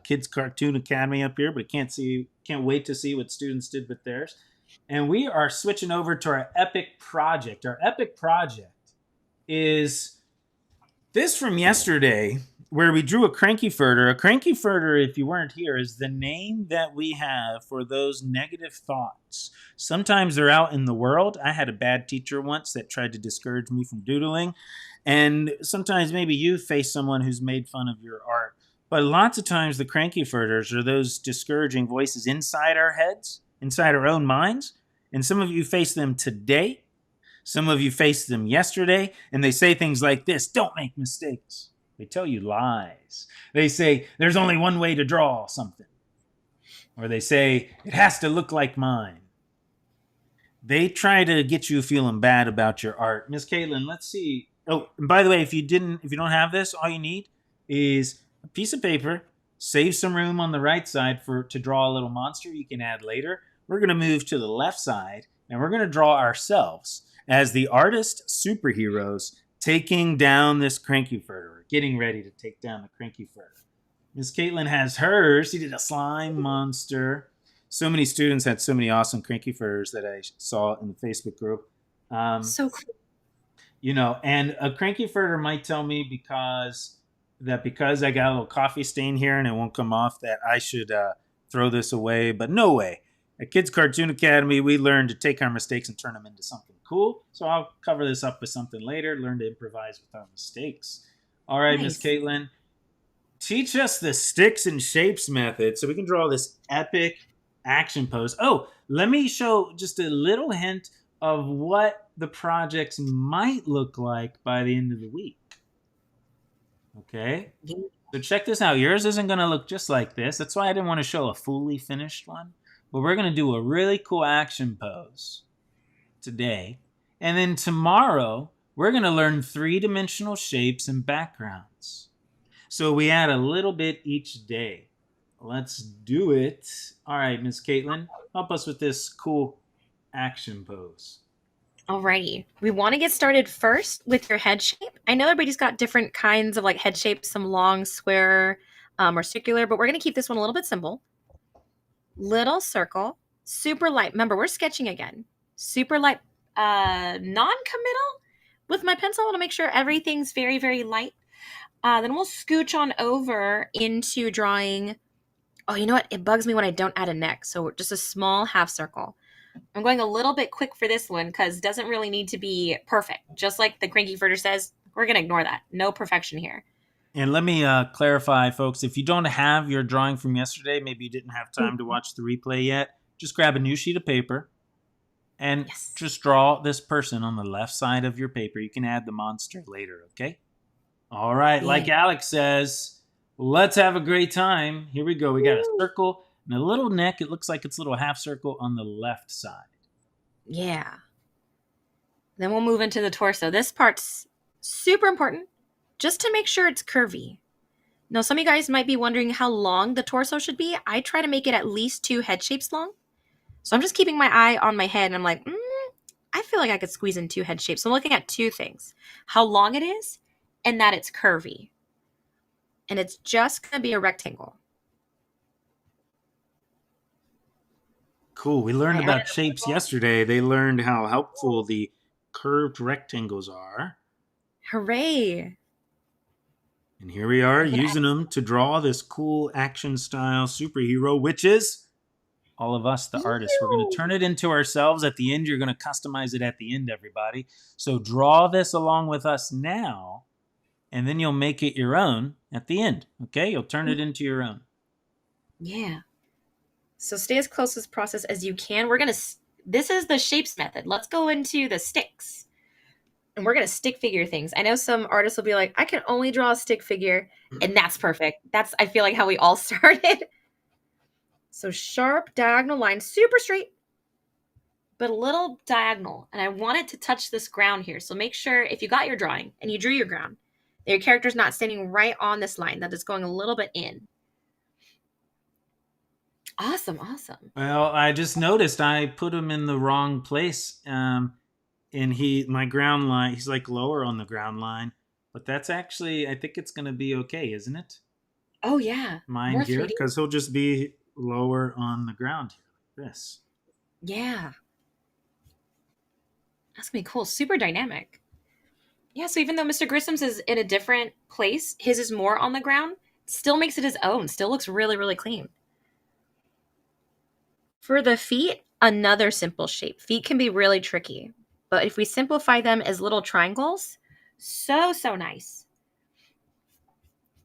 Kids Cartoon Academy up here, but can't wait to see what students did with theirs. And we are switching over to our epic project. Our epic project is this from yesterday, where we drew a Crankyfurter. A Crankyfurter, if you weren't here, is the name that we have for those negative thoughts. Sometimes they're out in the world. I had a bad teacher once that tried to discourage me from doodling. And sometimes maybe you face someone who's made fun of your art. But lots of times the Crankyfurters are those discouraging voices inside our heads, inside our own minds. And some of you face them today. Some of you faced them yesterday. And they say things like this: don't make mistakes. They tell you lies. They say there's only one way to draw something. Or they say it has to look like mine. They try to get you feeling bad about your art. Miss Caitlin, let's see. Oh, and by the way, if you don't have this, all you need is a piece of paper. Save some room on the right side to draw a little monster you can add later. We're going to move to the left side, and we're going to draw ourselves as the artist superheroes taking down this Crankyfurter, getting ready to take down the Crankyfurter. Miss Caitlin has hers. She did a slime monster. So many students had so many awesome Crankyfurters that I saw in the Facebook group. So cool. You know, and a Crankyfurter might tell me because I got a little coffee stain here and it won't come off that I should throw this away. But no way. At Kids Cartoon Academy, we learn to take our mistakes and turn them into something cool. So I'll cover this up with something later. Learn to improvise with our mistakes. All right, Miss Caitlin, teach us the sticks and shapes method so we can draw this epic action pose. Oh, let me show just a little hint of what the projects might look like by the end of the week. Okay? So check this out. Yours isn't going to look just like this. That's why I didn't want to show a fully finished one. But we're going to do a really cool action pose today. And then tomorrow, we're going to learn three-dimensional shapes and backgrounds. So we add a little bit each day. Let's do it. All right, Miss Caitlin, help us with this cool action pose. Alrighty. We want to get started first with your head shape. I know everybody's got different kinds of like head shapes, some long, square, or circular, but we're going to keep this one a little bit simple. Little circle, super light. Remember, we're sketching again. Super light, non-committal with my pencil to make sure everything's very, very light. Then we'll scooch on over into drawing. Oh, you know what? It bugs me when I don't add a neck. So just a small half circle. I'm going a little bit quick for this one because it doesn't really need to be perfect. Just like the Crankyfurter says, we're going to ignore that. No perfection here. And let me clarify, folks, if you don't have your drawing from yesterday, maybe you didn't have time to watch the replay yet, just grab a new sheet of paper and just draw this person on the left side of your paper. You can add the monster later, okay? All right, like Alex says, let's have a great time. Here we go. We got a circle and a little neck. It looks like it's a little half circle on the left side. Yeah. Then we'll move into the torso. This part's super important just to make sure it's curvy. Now, some of you guys might be wondering how long the torso should be. I try to make it at least 2 head shapes long. So I'm just keeping my eye on my head and I'm like, I feel like I could squeeze in 2 head shapes. So I'm looking at 2 things, how long it is and that it's curvy. And it's just going to be a rectangle. Cool. We learned about shapes yesterday. They learned how helpful the curved rectangles are. Hooray. And here we are using them to draw this cool action style superhero, which is all of us, the artists. We're going to turn it into ourselves at the end. You're going to customize it at the end, everybody. So draw this along with us now, and then you'll make it your own at the end. Okay? You'll turn it into your own. Yeah. So stay as close to this process as you can. This is the shapes method. Let's go into the sticks. And we're going to stick figure things. I know some artists will be like, I can only draw a stick figure. And that's perfect. That's, I feel like, how we all started. So sharp diagonal line, super straight, but a little diagonal. And I want it to touch this ground here. So make sure if you got your drawing and you drew your ground, that your character's not standing right on this line, that it's going a little bit in. Awesome, awesome. Well, I just noticed I put him in the wrong place. And my ground line, he's like lower on the ground line. But that's actually, I think it's going to be okay, isn't it? Oh, yeah. Mine more here, because he'll just be lower on the ground here, like this. Yeah. That's going to be cool. Super dynamic. Yeah, so even though Mr. Grissom's is in a different place, his is more on the ground, still makes it his own. Still looks really, really clean. For the feet, another simple shape. Feet can be really tricky, but if we simplify them as little triangles, so nice.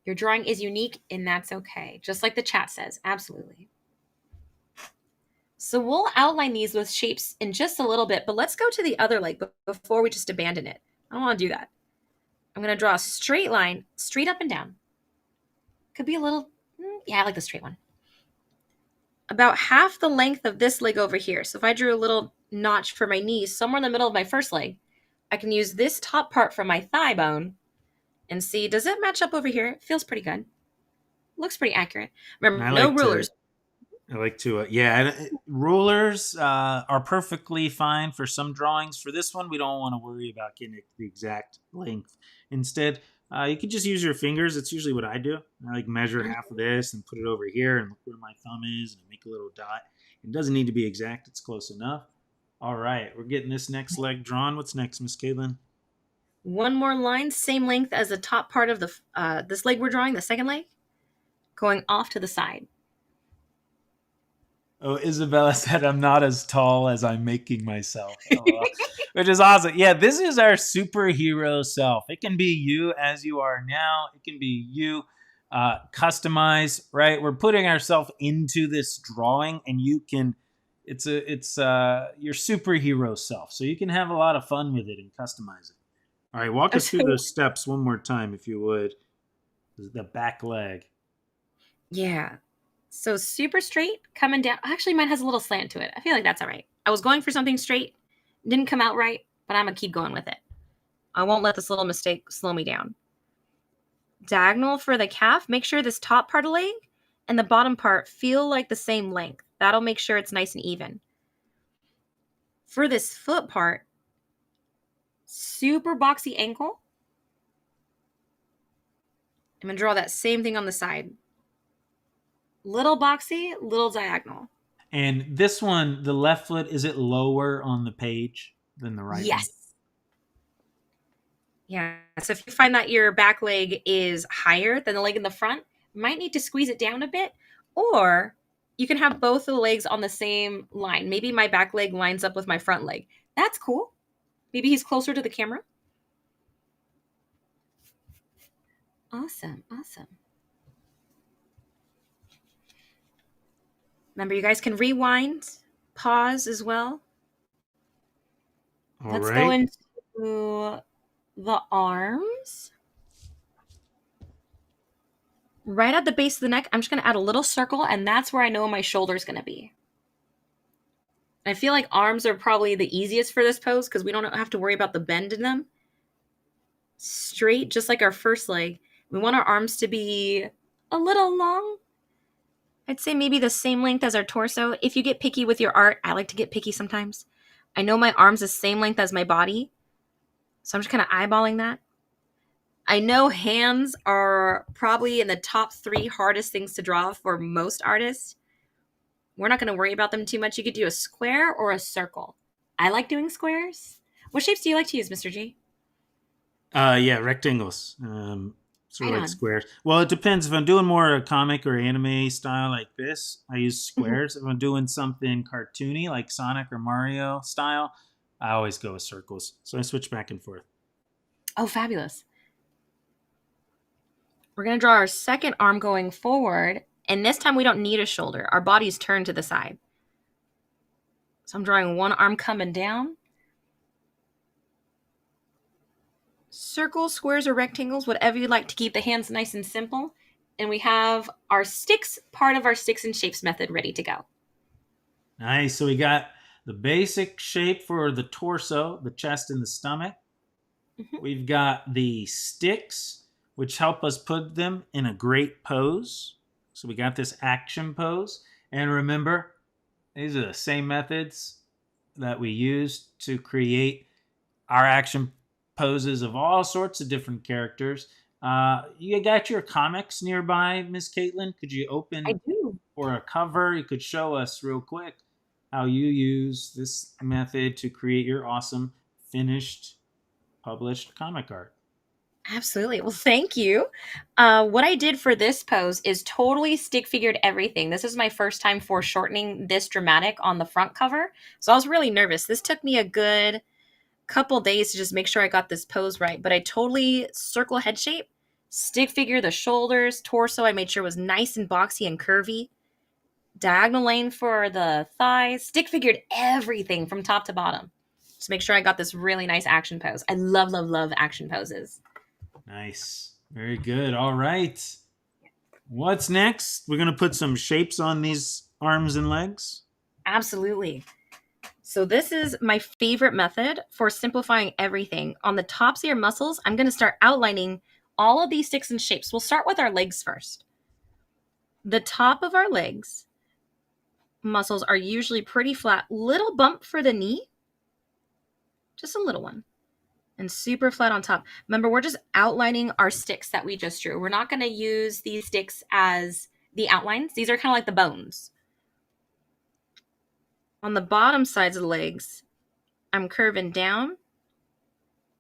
Your drawing is unique, and that's okay. Just like the chat says, absolutely. So we'll outline these with shapes in just a little bit, but let's go to the other leg before we just abandon it. I don't want to do that. I'm going to draw a straight line, straight up and down. Could be a little, yeah, I like the straight one. About half the length of this leg over here. So if I drew a little notch for my knee somewhere in the middle of my first leg, I can use this top part from my thigh bone and see, does it match up over here? It feels pretty good. Looks pretty accurate. Remember, no rulers. I like to, rulers are perfectly fine for some drawings. For this one, we don't want to worry about getting it the exact length. Instead, you can just use your fingers. It's usually what I do. I like measure half of this and put it over here and look where my thumb is and make a little dot. It doesn't need to be exact. It's close enough. All right, we're getting this next leg drawn. What's next, Miss Caitlin? One more line, same length as the top part of the this leg we're drawing, the second leg, going off to the side. Oh, Isabella said I'm not as tall as I'm making myself, which is awesome. Yeah, this is our superhero self. It can be you as you are now. It can be you customize, right? We're putting ourselves into this drawing, and you can. It's your superhero self, so you can have a lot of fun with it and customize it. All right, walk us through those steps one more time, if you would. The back leg. Yeah. So super straight, coming down. Actually, mine has a little slant to it. I feel like that's all right. I was going for something straight. Didn't come out right, but I'm going to keep going with it. I won't let this little mistake slow me down. Diagonal for the calf. Make sure this top part of leg and the bottom part feel like the same length. That'll make sure it's nice and even. For this foot part, super boxy ankle. I'm going to draw that same thing on the side. Little boxy, little diagonal. And this one, the left foot, is it lower on the page than the right? Yes. Yeah. So if you find that your back leg is higher than the leg in the front, you might need to squeeze it down a bit. Or you can have both the legs on the same line. Maybe my back leg lines up with my front leg. That's cool. Maybe he's closer to the camera. Awesome. Awesome. Remember, you guys can rewind, pause as well. Let's go into the arms. Right at the base of the neck, I'm just going to add a little circle, and that's where I know my shoulder is going to be. I feel like arms are probably the easiest for this pose because we don't have to worry about the bend in them. Straight, just like our first leg. We want our arms to be a little long. I'd say maybe the same length as our torso. If you get picky with your art, I like to get picky sometimes. I know my arm's the same length as my body, so I'm just kind of eyeballing that. I know hands are probably in the top 3 hardest things to draw for most artists. We're not going to worry about them too much. You could do a square or a circle. I like doing squares. What shapes do you like to use, Mr. G? Yeah, rectangles. Sort of like squares. Well, it depends. If I'm doing more comic or anime style like this, I use squares. If I'm doing something cartoony like Sonic or Mario style, I always go with circles. So I switch back and forth. Oh, fabulous. We're going to draw our second arm going forward. And this time we don't need a shoulder. Our body's turned to the side. So I'm drawing one arm coming down. Circles, squares, or rectangles, whatever you'd like to keep the hands nice and simple. And we have our sticks, part of our sticks and shapes method ready to go. Nice. So we got the basic shape for the torso, the chest, and the stomach. We've got the sticks, which help us put them in a great pose. So we got this action pose. And remember, these are the same methods that we used to create our action poses of all sorts of different characters. You got your comics nearby, Miss Caitlin? Could you open I do. or a cover? You could show us real quick how you use this method to create your awesome finished published comic art. Absolutely. Well, thank you. What I did for this pose is totally stick figured everything. This is my first time foreshortening this dramatic on the front cover. So I was really nervous. This took me a good couple days to just make sure I got this pose right. But I totally circle head shape, stick figure the shoulders, torso. I made sure was nice and boxy and curvy. Diagonal line for the thighs. Stick figured everything from top to bottom. Just make sure I got this really nice action pose. I love, love, love action poses. Nice. Very good. All right. What's next? We're going to put some shapes on these arms and legs. Absolutely. So this is my favorite method for simplifying everything. On the tops of your muscles, I'm going to start outlining all of these sticks and shapes. We'll start with our legs first. The top of our legs muscles are usually pretty flat. Little bump for the knee. Just a little one. And super flat on top. Remember, we're just outlining our sticks that we just drew. We're not going to use these sticks as the outlines. These are kind of like the bones. On the bottom sides of the legs, I'm curving down,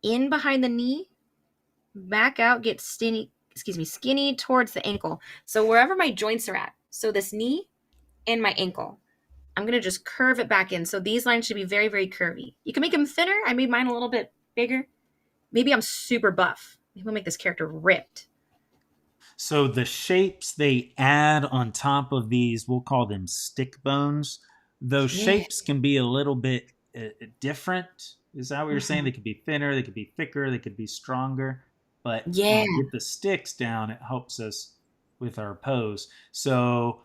in behind the knee, back out, get skinny towards the ankle. So wherever my joints are at, so this knee and my ankle, I'm going to just curve it back in. So these lines should be very, very curvy. You can make them thinner. I made mine a little bit bigger. Maybe I'm super buff. Maybe we'll make this character ripped. So the shapes they add on top of these, we'll call them stick bones. Those shapes can be a little bit different. Is that what you're saying? They could be thinner, they could be thicker, they could be stronger. But with the sticks down, it helps us with our pose. So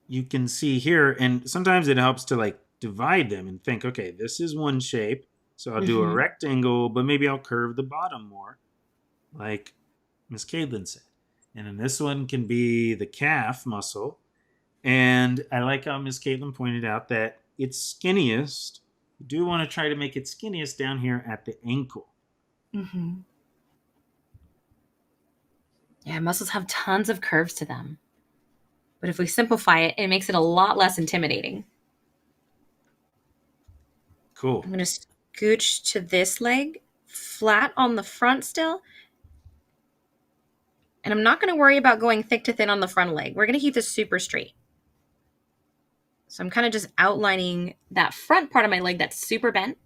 you can see here, and sometimes it helps to like divide them and think, okay, this is one shape. So I'll do a rectangle, but maybe I'll curve the bottom more, like Miss Caitlin said. And then this one can be the calf muscle. And I like how Miss Caitlin pointed out that it's skinniest. You do want to try to make it skinniest down here at the ankle. Yeah, muscles have tons of curves to them. But if we simplify it, it makes it a lot less intimidating. Cool. I'm going to scooch to this leg, flat on the front still. And I'm not going to worry about going thick to thin on the front leg. We're going to keep this super straight. So I'm kind of just outlining that front part of my leg that's super bent.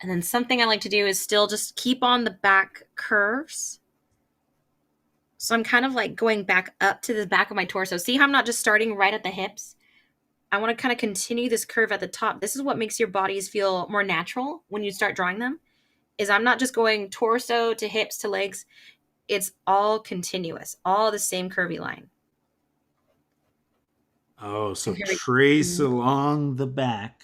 And then something I like to do is still just keep on the back curves. So I'm kind of like going back up to the back of my torso. See how I'm not just starting right at the hips? I want to kind of continue this curve at the top. This is what makes your bodies feel more natural when you start drawing them, is I'm not just going torso to hips to legs. It's all continuous, all the same curvy line. Oh, so trace along the back.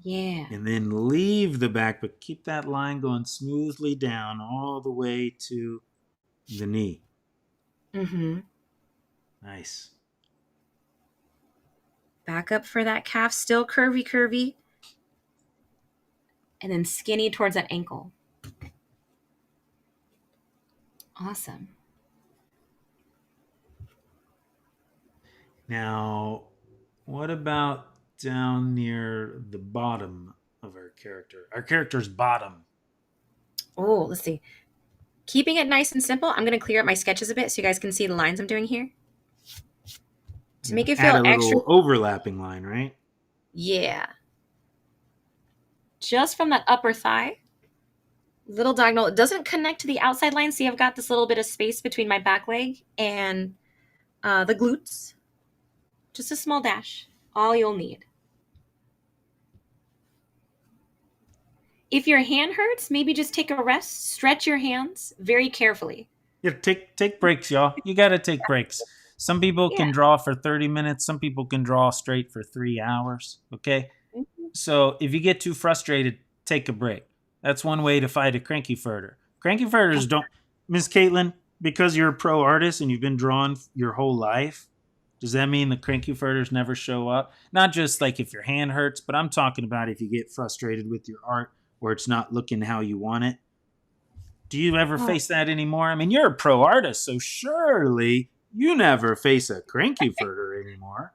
Yeah. And then leave the back, but keep that line going smoothly down all the way to the knee. Nice. Back up for that calf, still curvy. And then skinny towards that ankle. Awesome. Now, what about down near the bottom of our character? Our character's bottom. Oh, let's see. Keeping it nice and simple, I'm going to clear up my sketches a bit so you guys can see the lines I'm doing here. To make it feel Add a extra little overlapping line, right? Yeah. Just from that upper thigh, little diagonal. It doesn't connect to the outside line. See, I've got this little bit of space between my back leg and the glutes. Just a small dash. All you'll need. If your hand hurts, maybe just take a rest. Stretch your hands very carefully. Yeah, take breaks, y'all. You got to take breaks. Some people can draw for 30 minutes. Some people can draw straight for 3 hours. Okay? So if you get too frustrated, take a break. That's one way to fight a cranky furter. Cranky furters don't... Miss Caitlin, because you're a pro artist and you've been drawing your whole life, does that mean the cranky furters never show up? Not just like if your hand hurts, but I'm talking about if you get frustrated with your art or it's not looking how you want it. Do you ever face that anymore? I mean, you're a pro artist, so surely you never face a cranky furter anymore.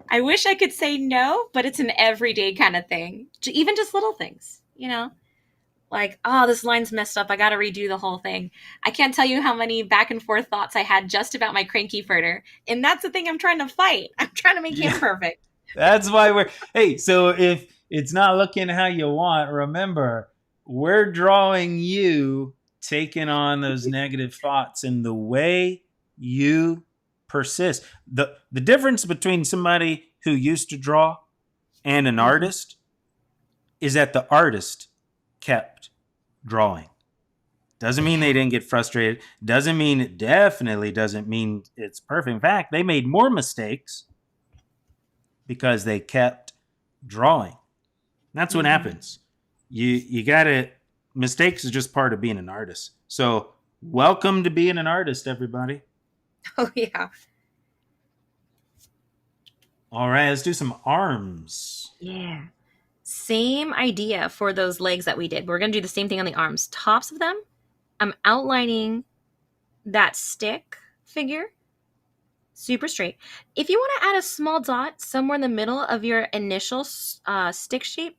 I wish I could say no, but it's an everyday kind of thing. Even just little things, you know? Like, oh, this line's messed up. I got to redo the whole thing. I can't tell you how many back and forth thoughts I had just about my cranky furter. And that's the thing I'm trying to fight. I'm trying to make him perfect. That's why hey, so if it's not looking how you want, remember, we're drawing you taking on those negative thoughts, and the way you persist. The difference between somebody who used to draw and an artist is that the artist kept drawing. Doesn't mean they didn't get frustrated. Definitely doesn't mean it's perfect. In fact, they made more mistakes because they kept drawing. That's what happens. You gotta, mistakes is just part of being an artist. So welcome to being an artist, everybody. Oh, yeah. All right, let's do some arms. Yeah. Same idea for those legs that we did. We're going to do the same thing on the arms. Tops of them, I'm outlining that stick figure super straight. If you want to add a small dot somewhere in the middle of your initial stick shape,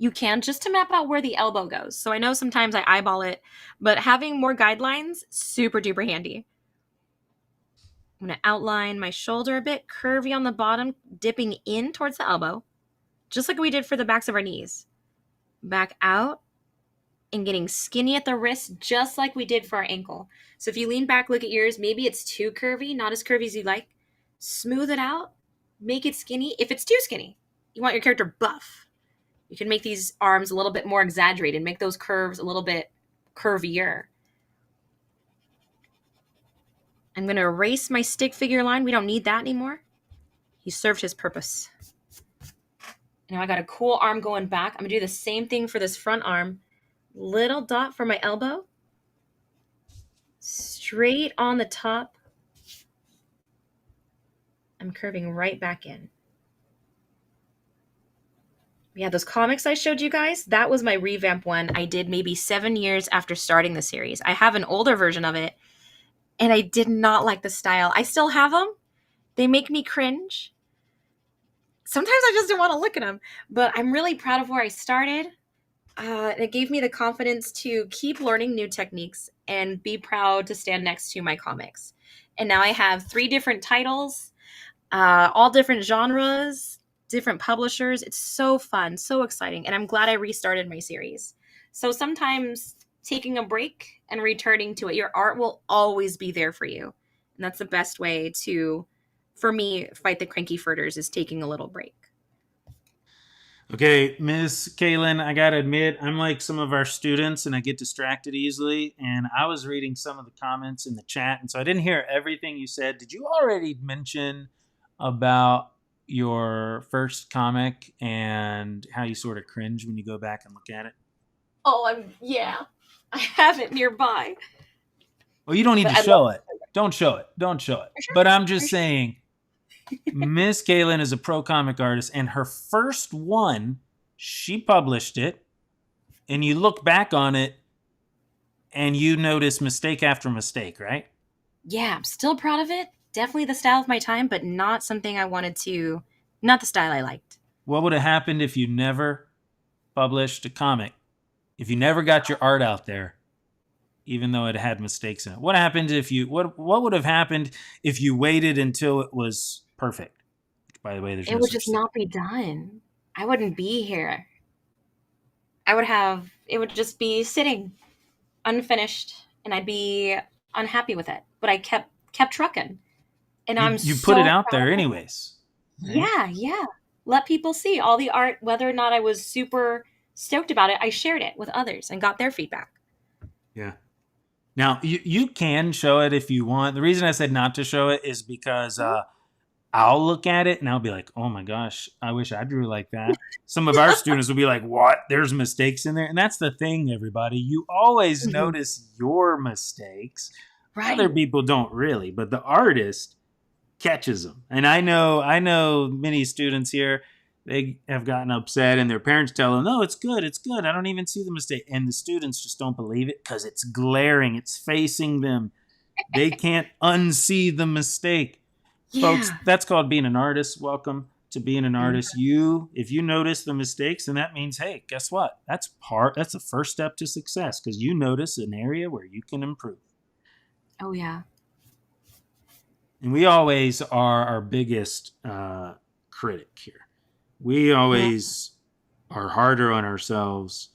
you can, just to map out where the elbow goes. So I know sometimes I eyeball it, but having more guidelines, super duper handy. I'm going to outline my shoulder a bit, curvy on the bottom, dipping in towards the elbow, just like we did for the backs of our knees. Back out and getting skinny at the wrist, just like we did for our ankle. So if you lean back, look at yours, maybe it's too curvy, not as curvy as you like. Smooth it out, make it skinny. If it's too skinny, you want your character buff, you can make these arms a little bit more exaggerated, make those curves a little bit curvier. I'm going to erase my stick figure line. We don't need that anymore. He served his purpose. Now I got a cool arm going back. I'm going to do the same thing for this front arm. Little dot for my elbow. Straight on the top. I'm curving right back in. Yeah, those comics I showed you guys, that was my revamp one I did maybe 7 years after starting the series. I have an older version of it, and I did not like the style. I still have them. They make me cringe. Sometimes I just don't want to look at them, but I'm really proud of where I started. It gave me the confidence to keep learning new techniques and be proud to stand next to my comics. And now I have 3 different titles, all different genres, different publishers. It's so fun, so exciting. And I'm glad I restarted my series. So sometimes taking a break and returning to it, your art will always be there for you. And that's the best way to, for me, fight the cranky furters, is taking a little break. Okay, Miss Kaylin, I gotta admit, I'm like some of our students and I get distracted easily. And I was reading some of the comments in the chat, and so I didn't hear everything you said. Did you already mention about your first comic and how you sort of cringe when you go back and look at it? Oh, yeah. I have it nearby. Well, you don't need to show it. Don't show it. Don't show it. Sure. But I'm just saying, Miss Kaylin is a pro comic artist, and her first one, she published it, and you look back on it, and you notice mistake after mistake, right? Yeah, I'm still proud of it. Definitely the style of my time, but not something I wanted to, not the style I liked. What would have happened if you never published a comic? If you never got your art out there, even though it had mistakes in it? What happened if you, what would have happened if you waited until it was perfect? By the way, there's It no would such just thing. not be done. I wouldn't be here. It would just be sitting unfinished, and I'd be unhappy with it. But I kept trucking. And You put it out there anyways. Right? Yeah. Let people see all the art, whether or not I was super stoked about it. I shared it with others and got their feedback. Yeah. Now, you can show it if you want. The reason I said not to show it is because I'll look at it and I'll be like, oh my gosh, I wish I drew like that. Some of our students will be like, what? There's mistakes in there. And that's the thing, everybody. You always notice your mistakes. Right. Other people don't really, but the artist catches them. And I know many students here, they have gotten upset and their parents tell them, no, it's good. I don't even see the mistake. And the students just don't believe it because it's glaring. It's facing them. They can't unsee the mistake. Yeah. Folks, that's called being an artist. Welcome to being an artist. If you notice the mistakes, then that means, hey, guess what? That's the first step to success, because you notice an area where you can improve. Oh, yeah. And we always are our biggest critic here. We always are harder on ourselves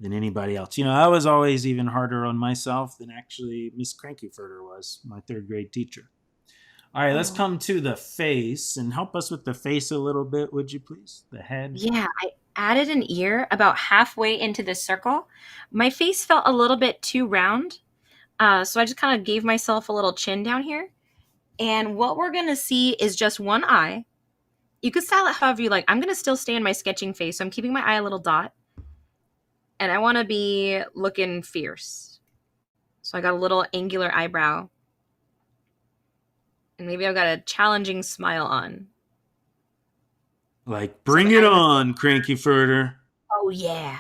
than anybody else. You know, I was always even harder on myself than actually Miss Crankyfurter was, my 3rd grade teacher. All right, let's come to the face and help us with the face a little bit, would you please? The head. Yeah, added an ear about halfway into the circle. My face felt a little bit too round, so I just kind of gave myself a little chin down here. And what we're going to see is just one eye. You could style it however you like. I'm going to still stay in my sketching face, so I'm keeping my eye a little dot. And I want to be looking fierce. So I got a little angular eyebrow. And maybe I've got a challenging smile on. Like, bring it on, Crankyfurter. Oh, yeah.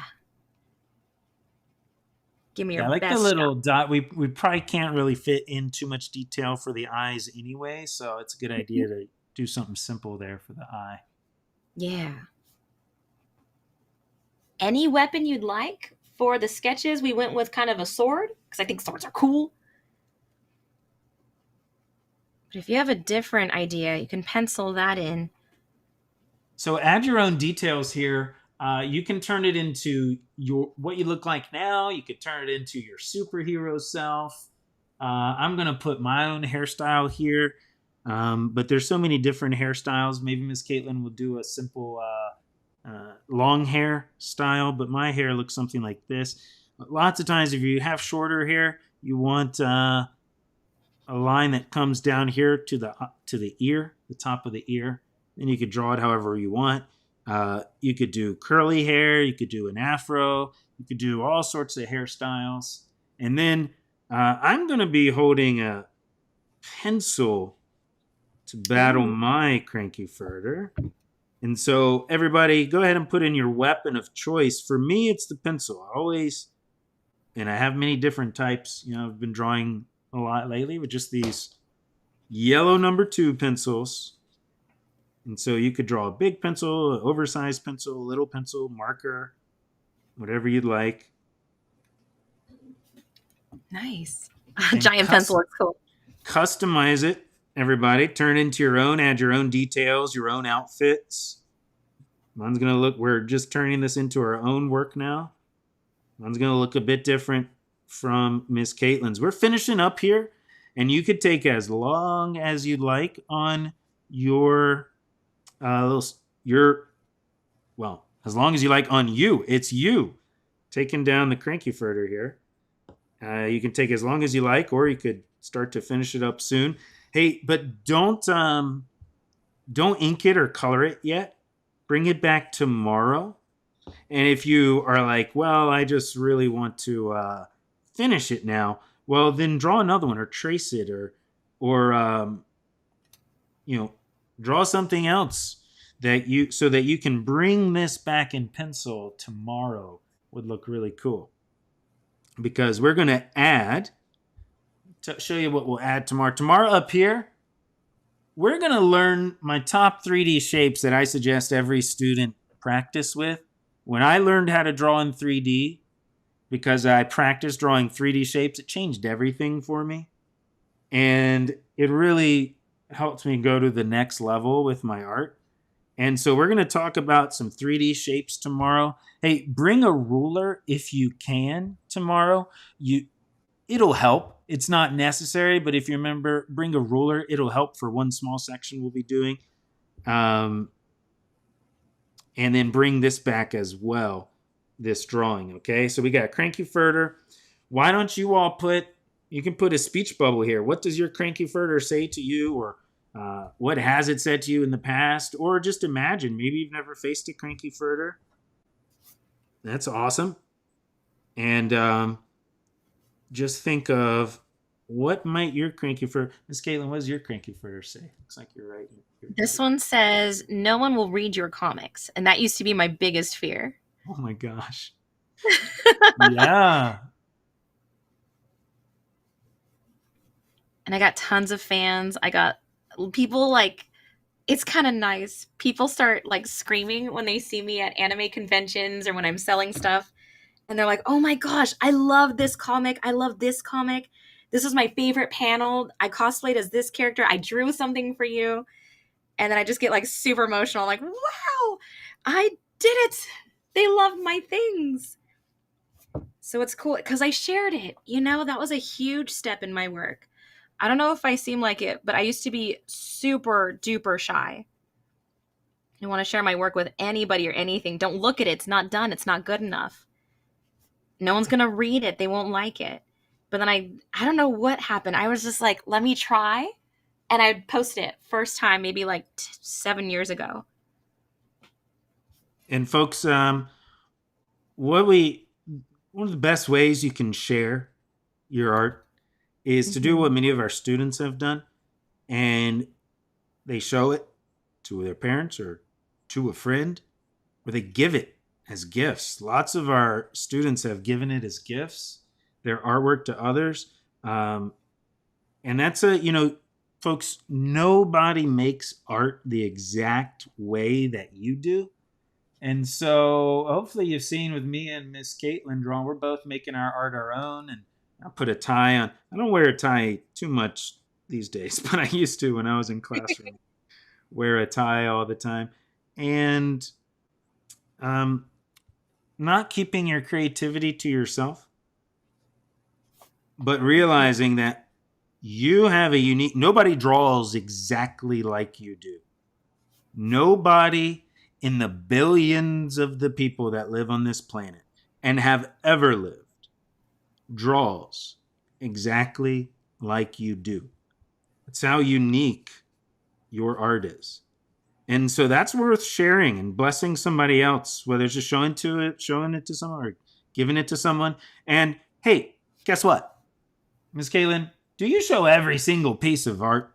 Give me your Yeah, I like best the little shot. dot. We probably can't really fit in too much detail for the eyes anyway, so it's a good idea to do something simple there for the eye. Yeah. Any weapon you'd like? For the sketches, we went with kind of a sword, because I think swords are cool. But if you have a different idea, you can pencil that in. So add your own details here. You can turn it into what you look like now. You could turn it into your superhero self. I'm going to put my own hairstyle here. But there's so many different hairstyles. Maybe Miss Caitlin will do a simple long hair style, but my hair looks something like this. Lots of times if you have shorter hair, you want a line that comes down here to the ear, the top of the ear. Then you could draw it however you want. You could do curly hair, you could do an afro, you could do all sorts of hairstyles. And then I'm going to be holding a pencil to battle my Crankyfurter. And so everybody, go ahead and put in your weapon of choice. For me, it's the pencil. And I have many different types. You know, I've been drawing a lot lately with just these yellow number 2 pencils. And so you could draw a big pencil, an oversized pencil, a little pencil, marker, whatever you'd like. Nice. And Giant pencil looks cool. Customize it, everybody. Turn it into your own, add your own details, your own outfits. Mine's going to look, we're just turning this into our own work now. Mine's going to look a bit different from Miss Caitlin's. We're finishing up here, and you could take as long as you'd like on your as long as you like on you. It's you taking down the Crankyfurter here. You can take as long as you like, or you could start to finish it up soon. Hey, but don't ink it or color it yet. Bring it back tomorrow. And if you are like, well, I just really want to finish it now, well, then draw another one or trace it or draw something else so that you can bring this back in pencil tomorrow. Would look really cool. Because we're going to add, to show you what we'll add tomorrow. Tomorrow up here, we're going to learn my top 3D shapes that I suggest every student practice with. When I learned how to draw in 3D, because I practiced drawing 3D shapes, it changed everything for me. And it really helped me go to the next level with my art. And so we're going to talk about some 3D shapes tomorrow. Hey, bring a ruler if you can tomorrow. It'll help. It's not necessary, but if you remember, bring a ruler. It'll help for one small section we'll be doing. And then bring this back as well, this drawing, okay? So we got Crankyfurter. Why don't you all you can put a speech bubble here. What does your Crankyfurter say to you, or what has it said to you in the past? Or just imagine, maybe you've never faced a Crankyfurter. That's awesome. And just think of what might your Crankyfurter... Miss Caitlin, what does your Crankyfurter say? Looks like you're right. This one says, no one will read your comics. And that used to be my biggest fear. Oh my gosh. Yeah. And I got tons of fans. I got people it's kind of nice. People start screaming when they see me at anime conventions or when I'm selling stuff. And they're like, oh my gosh, I love this comic. I love this comic. This is my favorite panel. I cosplayed as this character. I drew something for you. And then I just get super emotional. I'm like, wow, I did it. They love my things. So it's cool because I shared it. That was a huge step in my work. I don't know if I seem like it, but I used to be super duper shy. I want to share my work with anybody or anything. Don't look at it. It's not done. It's not good enough. No one's going to read it. They won't like it. But then I don't know what happened. I was just like, let me try. And I posted it first time, maybe like 7 years ago. And folks, one of the best ways you can share your art is to do what many of our students have done, and they show it to their parents or to a friend, or they give it as gifts. Lots of our students have given it as gifts, their artwork to others. And that's folks, nobody makes art the exact way that you do. And so hopefully you've seen with me and Miss Caitlin drawing, we're both making our art our own. And I put a tie on. I don't wear a tie too much these days, but I used to when I was in classroom. Wear a tie all the time. And not keeping your creativity to yourself, but realizing that you have a unique, nobody draws exactly like you do. Nobody in the billions of the people that live on this planet and have ever lived draws exactly like you do. That's how unique your art is. And so that's worth sharing and blessing somebody else, whether it's just showing it to someone or giving it to someone. And hey, guess what? Ms. Caitlin, do you show every single piece of art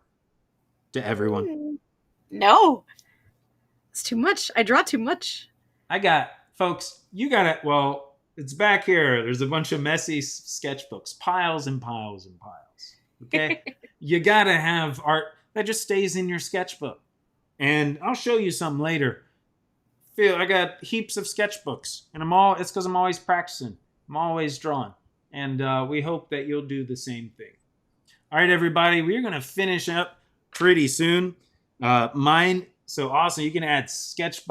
to everyone? No. It's too much. I draw too much. Folks, you got it. Well, it's back here. There's a bunch of messy sketchbooks, piles and piles and piles. Okay? You got to have art that just stays in your sketchbook. And I'll show you some later. I got heaps of sketchbooks, and it's because I'm always practicing. I'm always drawing. And we hope that you'll do the same thing. All right, everybody, we're going to finish up pretty soon. Mine, so awesome. You can add speech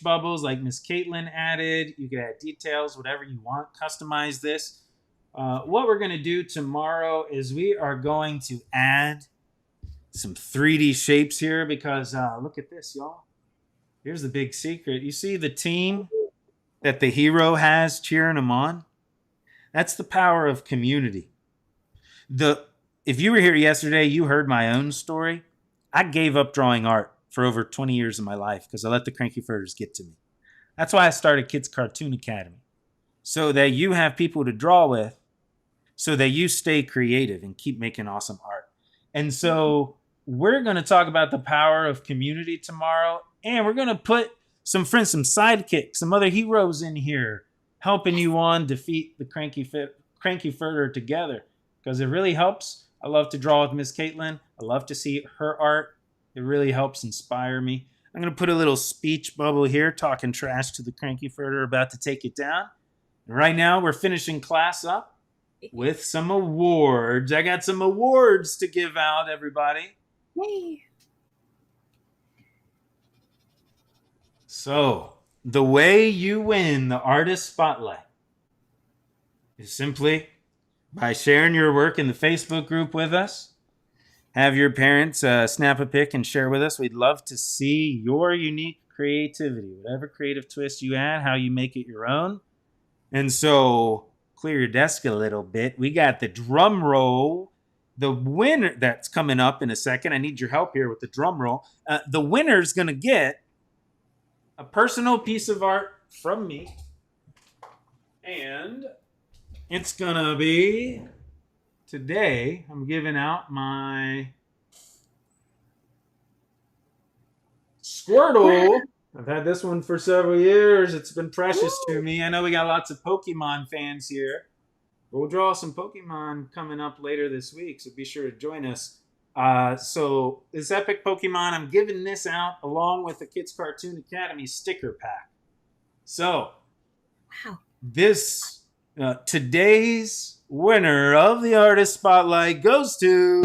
bubbles like Miss Caitlin added. You can add details, whatever you want. Customize this. What we're going to do tomorrow is we are going to add some 3D shapes here because look at this, y'all. Here's the big secret. You see the team that the hero has cheering him on? That's the power of community. If you were here yesterday, you heard my own story. I gave up drawing art for over 20 years of my life because I let the cranky furters get to me. That's why I started Kids Cartoon Academy, so that you have people to draw with, so that you stay creative and keep making awesome art. And so we're going to talk about the power of community tomorrow, and we're going to put some friends, some sidekicks, some other heroes in here helping you defeat the cranky furter together, because it really helps. I love to draw with Miss Caitlin. I love to see her art. It really helps inspire me. I'm going to put a little speech bubble here, talking trash to the cranky furter about to take it down. And right now, we're finishing class up with some awards. I got some awards to give out, everybody. Yay. So, the way you win the Artist Spotlight is simply by sharing your work in the Facebook group with us. Have your parents snap a pic and share with us. We'd love to see your unique creativity, whatever creative twist you add, how you make it your own. And so, clear your desk a little bit. We got the drum roll. The winner, that's coming up in a second. I need your help here with the drum roll. The winner's going to get a personal piece of art from me. And it's going to be, today, I'm giving out my Squirtle. I've had this one for several years. It's been precious to me. I know we got lots of Pokemon fans here. We'll draw some Pokemon coming up later this week, so be sure to join us. So this epic Pokemon, I'm giving this out along with the Kids Cartoon Academy sticker pack. So, Wow. this today's winner of the Artist Spotlight goes to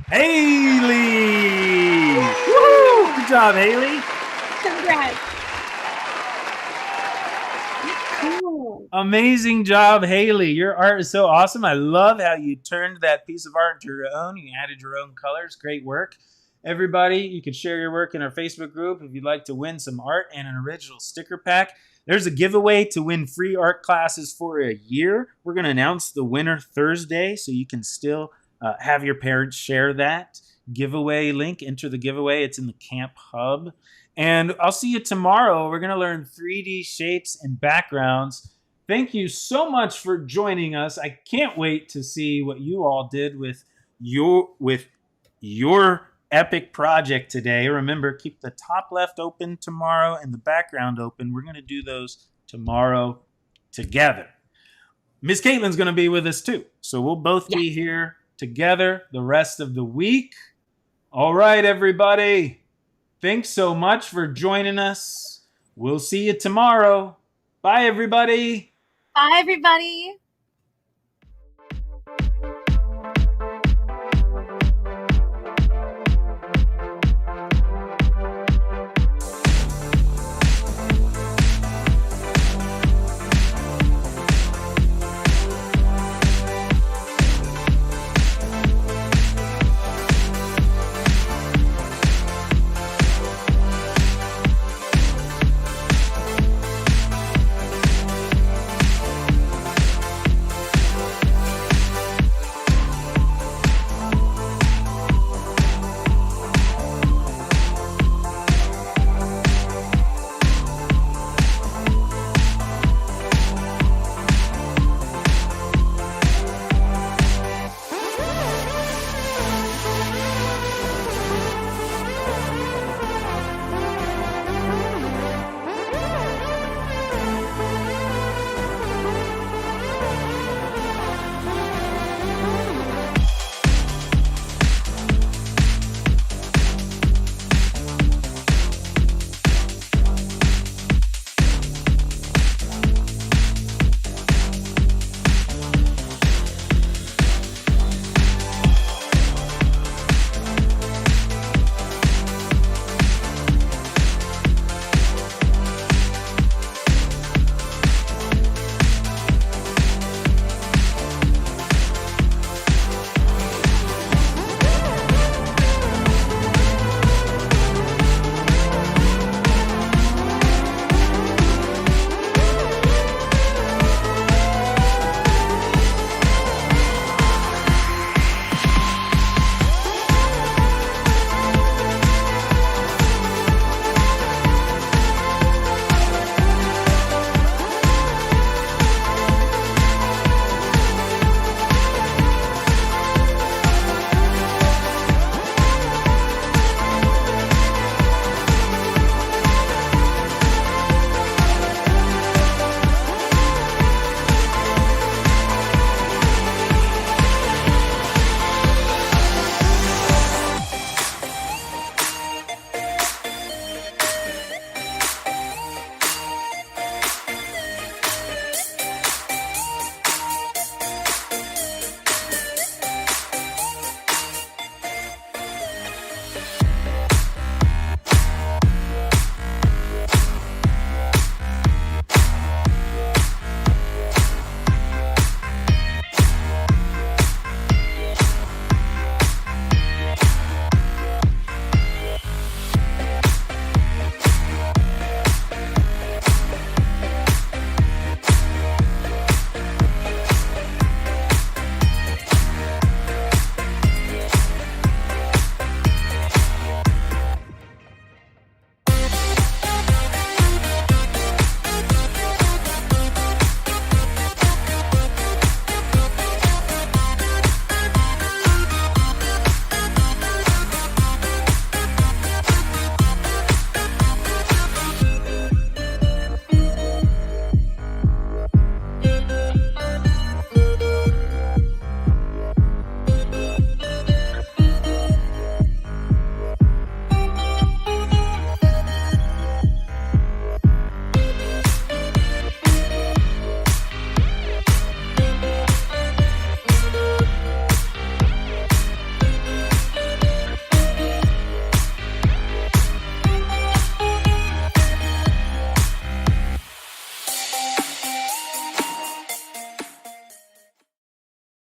Haley. Woo! Good job, Haley. Congrats. Cool. Amazing job, Haley. Your art is so awesome. I love how you turned that piece of art into your own. You added your own colors. Great work. Everybody, you can share your work in our Facebook group if you'd like to win some art and an original sticker pack. There's a giveaway to win free art classes for a year. We're going to announce the winner Thursday, so you can still have your parents share that giveaway link. Enter the giveaway. It's in the Camp Hub. And I'll see you tomorrow. We're going to learn 3D shapes and backgrounds. Thank you so much for joining us. I can't wait to see what you all did with your epic project today. Remember, keep the top left open tomorrow and the background open. We're going to do those tomorrow together. Miss Caitlin's going to be with us too. So we'll both be here together the rest of the week. All right, everybody. Thanks so much for joining us. We'll see you tomorrow. Bye, everybody. Bye, everybody.